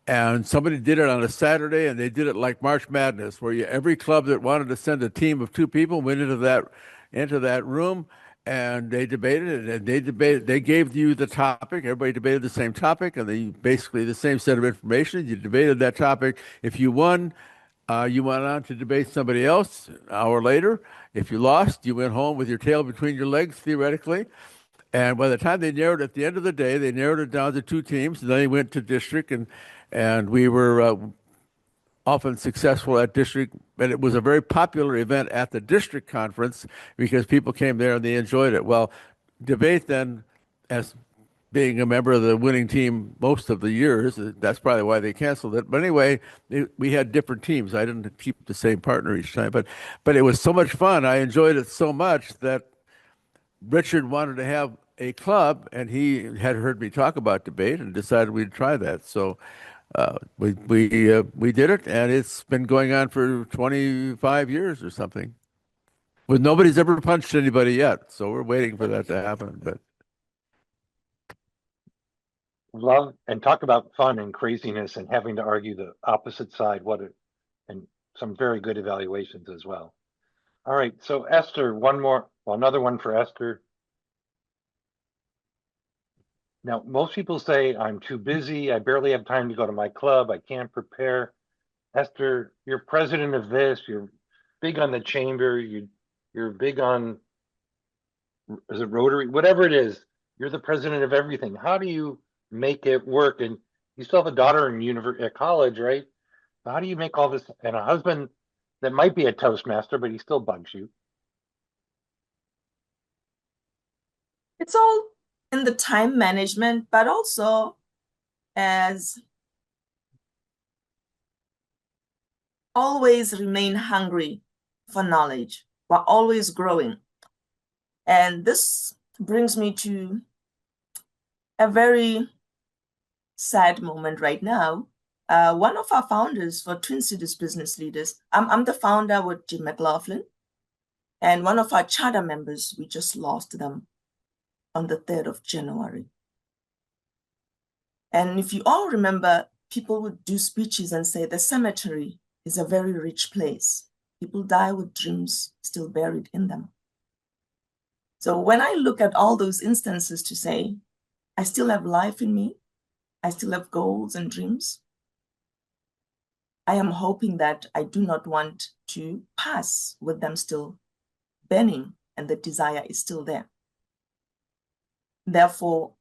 And somebody did it on a Saturday, and they did it like March Madness, where every club that wanted to send a team of 2 people went into that room, and they debated it. And they gave you the topic. Everybody debated the same topic, and basically the same set of information. You debated that topic. If you won, You went on to debate somebody else an hour later. If you lost, you went home with your tail between your legs, theoretically. And by the time they narrowed, at the end of the day, they narrowed it down to two teams. And then they went to district, and we were often successful at district. And it was a very popular event at the district conference because people came there and they enjoyed it. Well, debate then, as being a member of the winning team most of the years, that's probably why they canceled it. But anyway, we had different teams. I didn't keep the same partner each time, but it was so much fun. I enjoyed it so much that Richard wanted to have a club, and he had heard me talk about debate and decided we'd try that. So we did it, and it's been going on for 25 years or something. Well, nobody's ever punched anybody yet, so we're waiting for that to happen. But Love and talk about fun and craziness and having to argue the opposite side. And some very good evaluations as well. All right, so Esther, another one for Esther. Now, most people say I'm too busy. I barely have time to go to my club. I can't prepare. Esther, you're president of this. You're big on the chamber. You're big on, is it Rotary? Whatever it is, you're the president of everything. How do you make it work? And you still have a daughter at college, right? So how do you make all this, and a husband that might be a Toastmaster, but he still bugs you? It's all in the time management, but also as always remain hungry for knowledge. We're always growing. And this brings me to a very sad moment right now. One of our founders for Twin Cities Business Leaders, I'm the founder with Jim McLaughlin, and one of our charter members, we just lost them on the 3rd of January. And if you all remember, people would do speeches and say the cemetery is a very rich place. People die with dreams still buried in them. So when I look at all those instances to say, I still have life in me, I still have goals and dreams, I am hoping that I do not want to pass with them still burning and the desire is still there. Therefore,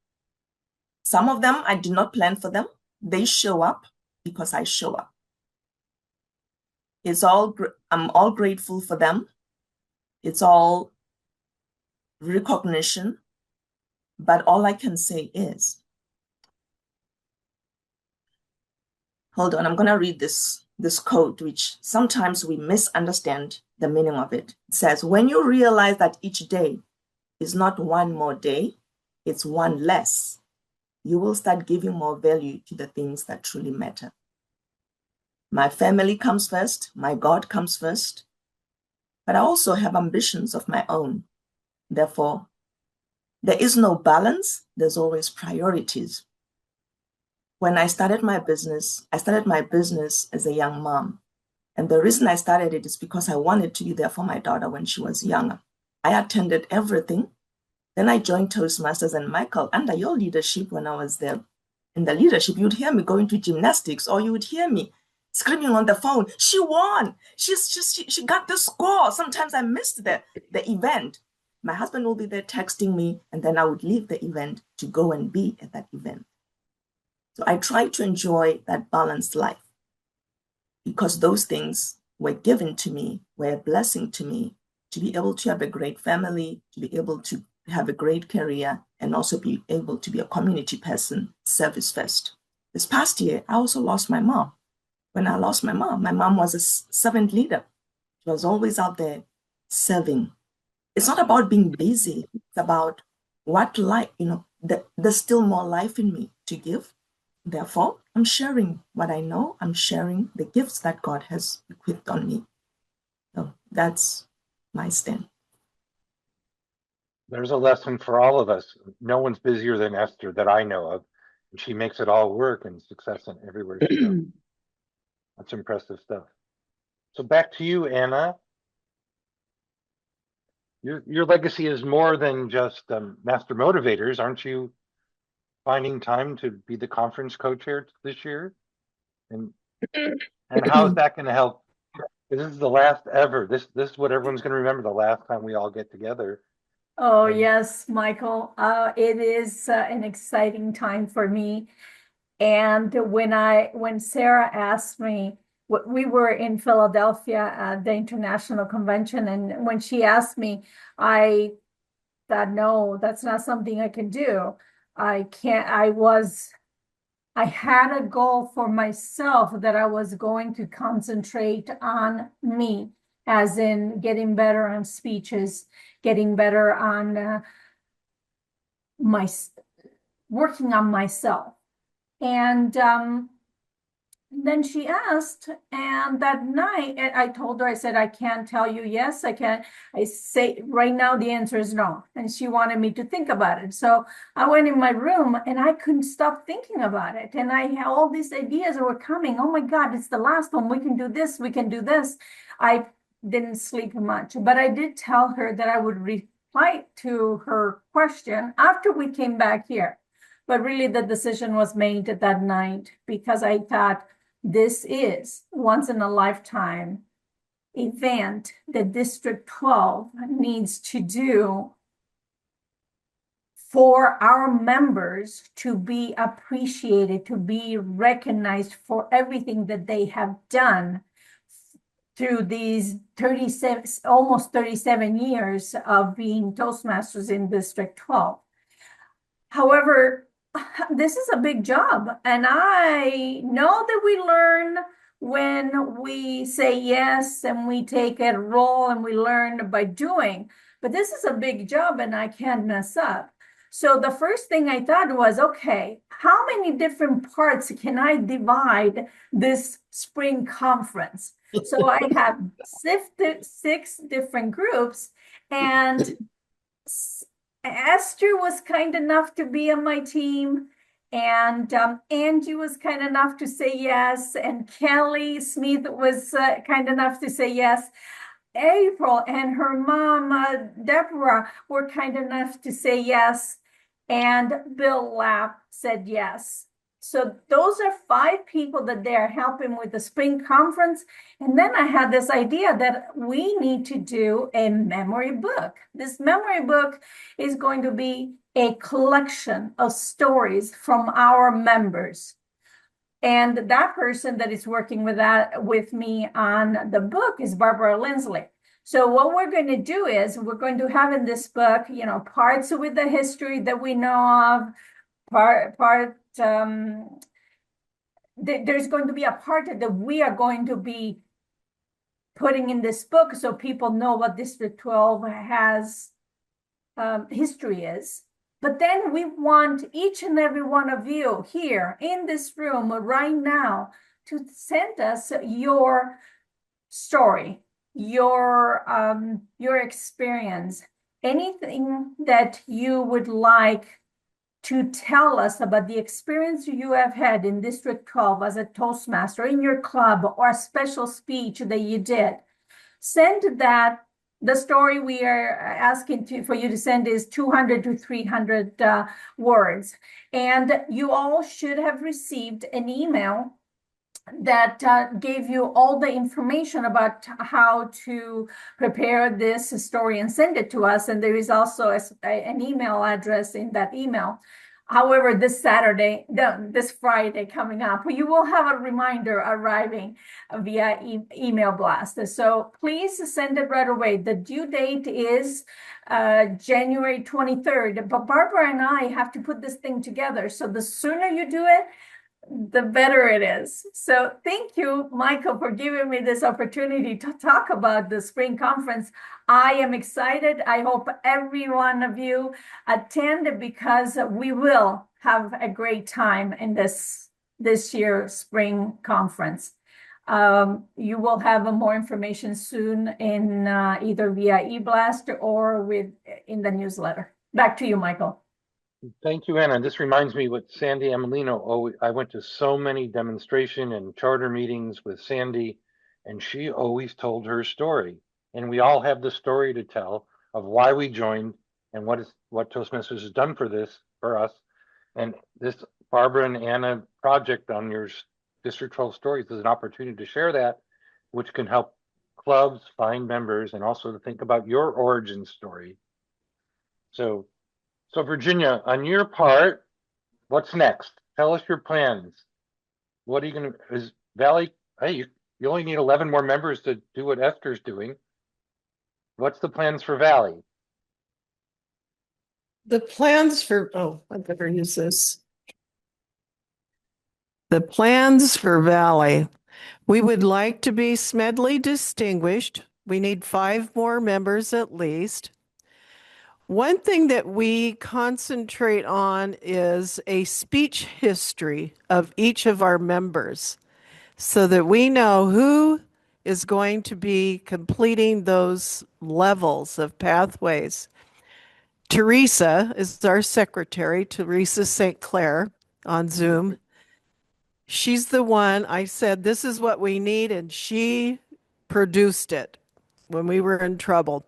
some of them, I do not plan for them. They show up because I show up. I'm all grateful for them. It's all recognition. But all I can say is, hold on, I'm going to read this quote, which sometimes we misunderstand the meaning of it. It says, when you realize that each day is not one more day, it's one less, you will start giving more value to the things that truly matter. My family comes first, my God comes first, but I also have ambitions of my own. Therefore, there is no balance, there's always priorities. When I started my business as a young mom. And the reason I started it is because I wanted to be there for my daughter when she was younger. I attended everything. Then I joined Toastmasters, and Michael, under your leadership, when I was there in the leadership, you'd hear me going to gymnastics, or you would hear me screaming on the phone, she won, she got the score. Sometimes I missed the event. My husband will be there texting me, and then I would leave the event to go and be at that event. So I try to enjoy that balanced life because those things were given to me, were a blessing to me, to be able to have a great family, to be able to have a great career, and also be able to be a community person, service first. This past year, I also lost my mom. When I lost my mom was a servant leader. She was always out there serving. It's not about being busy. It's about what life, there's still more life in me to give. Therefore, I'm sharing what I know. I'm sharing the gifts that God has equipped on me. So that's my stand. There's a lesson for all of us. No one's busier than Esther that I know of. And she makes it all work and success in everywhere she goes. That's impressive stuff. So back to you, Anna. Your legacy is more than just Master Motivators. Aren't you finding time to be the conference co-chair this year? And how is that going to help This is the last ever. This is what everyone's going to remember, the last time we all get together. Oh, And yes, Michael. It is an exciting time for me. And when Sarah asked me, we were in Philadelphia at the International Convention, and when she asked me, I thought, no, that's not something I can do. I can't, I had a goal for myself that I was going to concentrate on me, as in getting better on speeches, getting better on working on myself. And then she asked, and that night, and I told her, I said, I can't tell you yes, I can't. I say, right now, the answer is no. And she wanted me to think about it. So I went in my room and I couldn't stop thinking about it. And I had all these ideas that were coming. Oh my God, it's the last one. We can do this, we can do this. I didn't sleep much, but I did tell her that I would reply to her question after we came back here. But really, the decision was made that night because I thought, this is once in a lifetime event that District 12 needs to do for our members to be appreciated, to be recognized for everything that they have done through these 37, almost 37 years of being Toastmasters in District 12. However, this is a big job, and I know that we learn when we say yes and we take a role and we learn by doing, but this is a big job and I can't mess up. So the first thing I thought was, okay, how many different parts can I divide this spring conference? So I have 6 different groups, and Esther was kind enough to be on my team, and Angie was kind enough to say yes, and Kelly Smith was kind enough to say yes. April and her mom, Deborah, were kind enough to say yes, and Bill Lapp said yes. So those are 5 people that they are helping with the spring conference. And then I had this idea that we need to do a memory book. This memory book is going to be a collection of stories from our members. And that person that is working with me on the book is Barbara Lindsley. So what we're going to do is we're going to have in this book, parts with the history that we know of, there's going to be a part that we are going to be putting in this book so people know what District 12 has history is. But then we want each and every one of you here in this room right now to send us your story, your experience, anything that you would like to tell us about the experience you have had in District 12 as a Toastmaster in your club, or a special speech that you did. Send that. The story we are asking for you to send is 200 to 300 words. And you all should have received an email that gave you all the information about how to prepare this story and send it to us. And there is also an email address in that email. However, this Friday coming up, you will have a reminder arriving via email blast. So please send it right away. The due date is January 23rd, but Barbara and I have to put this thing together. So the sooner you do it, the better it is. So thank you, Michael, for giving me this opportunity to talk about the spring conference. I am excited. I hope every one of you attend, because we will have a great time in this year's spring conference. You will have more information soon in either via eBlast or in the newsletter. Back to you, Michael. thank you, Anna. This reminds me what Sandy Emilino. I went to so many demonstration and charter meetings with Sandy, and she always told her story. And we all have the story to tell of why we joined and what Toastmasters has done for us. And this Barbara and Anna project on your District 12 stories is an opportunity to share that, which can help clubs, find members, and also to think about your origin story. So Virginia, on your part, what's next? Tell us your plans. What are you going to, is Valley, hey, you only need 11 more members to do what Esther's doing. What's the plans for Valley? The plans for, oh, I better use this. The plans for Valley. We would like to be Smedley distinguished. We need 5 more members at least. One thing that we concentrate on is a speech history of each of our members so that we know who is going to be completing those levels of pathways. Teresa is our secretary, Teresa St. Clair on Zoom. She's the one I said, this is what we need, and she produced it when we were in trouble.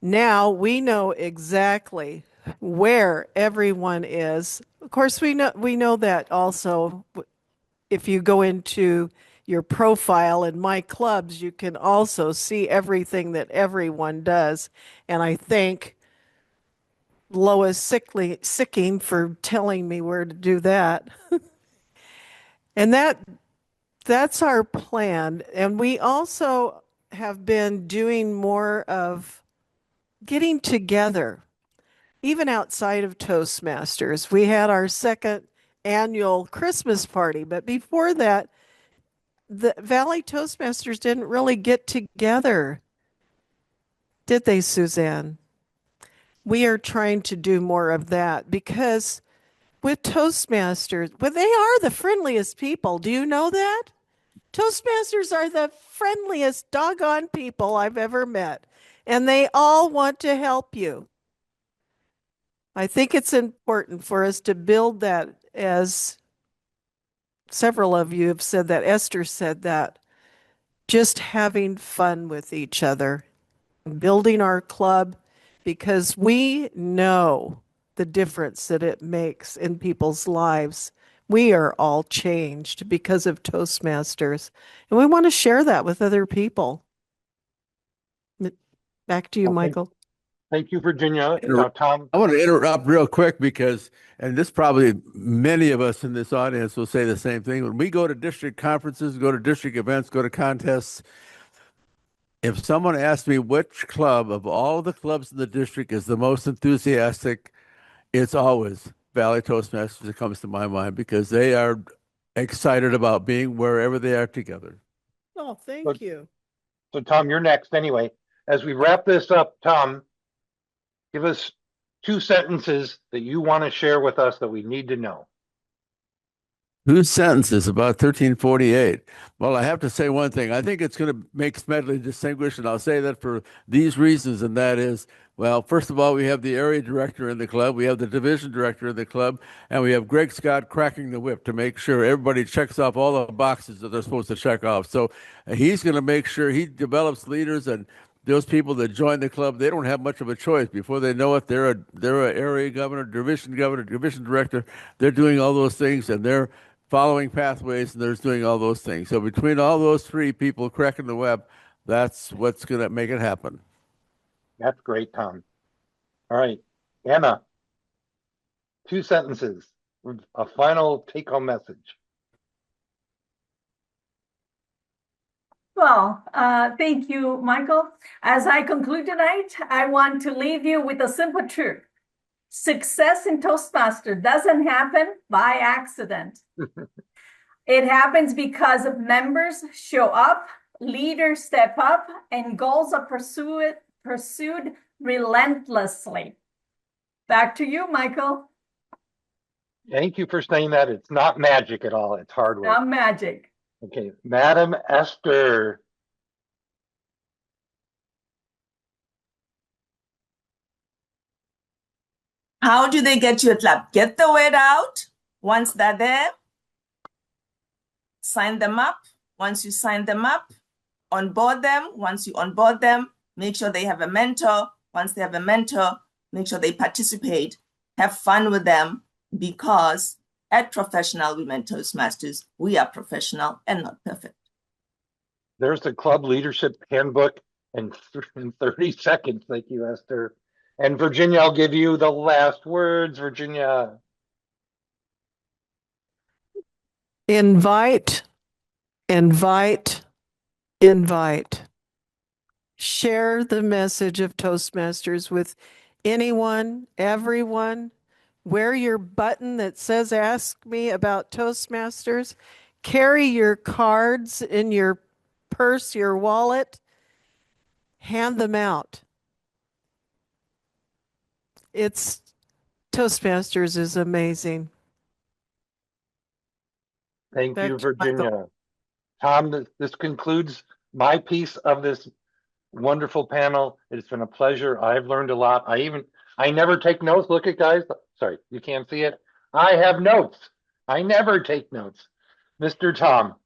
Now we know exactly where everyone is. Of course, we know that also if you go into your profile in my clubs, you can also see everything that everyone does. And I thank Lois Sicking for telling me where to do that. And that's our plan. And we also have been doing more of getting together, even outside of Toastmasters. We had our second annual Christmas party, but before that, the Valley Toastmasters didn't really get together, did they, Suzanne? We are trying to do more of that because with Toastmasters, well, they are the friendliest people. Do you know that? Toastmasters are the friendliest doggone people I've ever met, and they all want to help you. I think it's important for us to build that, as several of you have said that. Esther said that. Just having fun with each other, building our club, because we know the difference that it makes in people's lives. We are all changed because of Toastmasters, and we want to share that with other people. Back to you, Okay. Michael. Thank you, Virginia. Now, Tom. I want to interrupt real quick because, and this probably many of us in this audience will say the same thing. When we go to district conferences, go to district events, go to contests, if someone asks me which club of all the clubs in the district is the most enthusiastic, it's always Valley Toastmasters that comes to my mind because they are excited about being wherever they are together. Oh, thank you. So, Tom, you're next anyway. As we wrap this up, Tom, give us 2 sentences that you want to share with us that we need to know. 2 sentences about 1348. Well, I have to say one thing. I think it's going to make Smedley distinguished, and I'll say that for these reasons, and that is, well, first of all, we have the area director in the club, we have the division director in the club, and we have Greg Scott cracking the whip to make sure everybody checks off all the boxes that they're supposed to check off. So he's going to make sure he develops leaders, and those people that join the club, they don't have much of a choice. Before they know it, they're a area governor, division director. They're doing all those things, and they're following pathways, and they're doing all those things. So between all those 3 people cracking the web, that's what's going to make it happen. That's great, Tom. All right, Anna, 2 sentences with a final take-home message. Well, thank you, Michael. As I conclude tonight, I want to leave you with a simple truth. Success in Toastmaster doesn't happen by accident. It happens because members show up, leaders step up, and goals are pursued relentlessly. Back to you, Michael. Thank you for saying that. It's not magic at all. It's hard work. Not magic. Okay, Madam Esther. How do they get you a club? Get the word out. Once they're there, sign them up. Once you sign them up, onboard them. Once you onboard them, make sure they have a mentor. Once they have a mentor, make sure they participate. Have fun with them, because at Professional Women Toastmasters, we are professional and not perfect. There's the club leadership handbook in 30 seconds. Thank you, Esther. And Virginia, I'll give you the last words, Virginia. Invite, invite, invite. Share the message of Toastmasters with anyone, everyone. Wear your button that says Ask Me About Toastmasters. Carry your cards in your purse, your wallet. Hand them out. Toastmasters is amazing. Thank Back you, to Michael. Virginia. Tom, this concludes my piece of this wonderful panel. It's been a pleasure. I've learned a lot. I never take notes. Look at guys. Sorry, you can't see it. I have notes. I never take notes. Mr. Tom,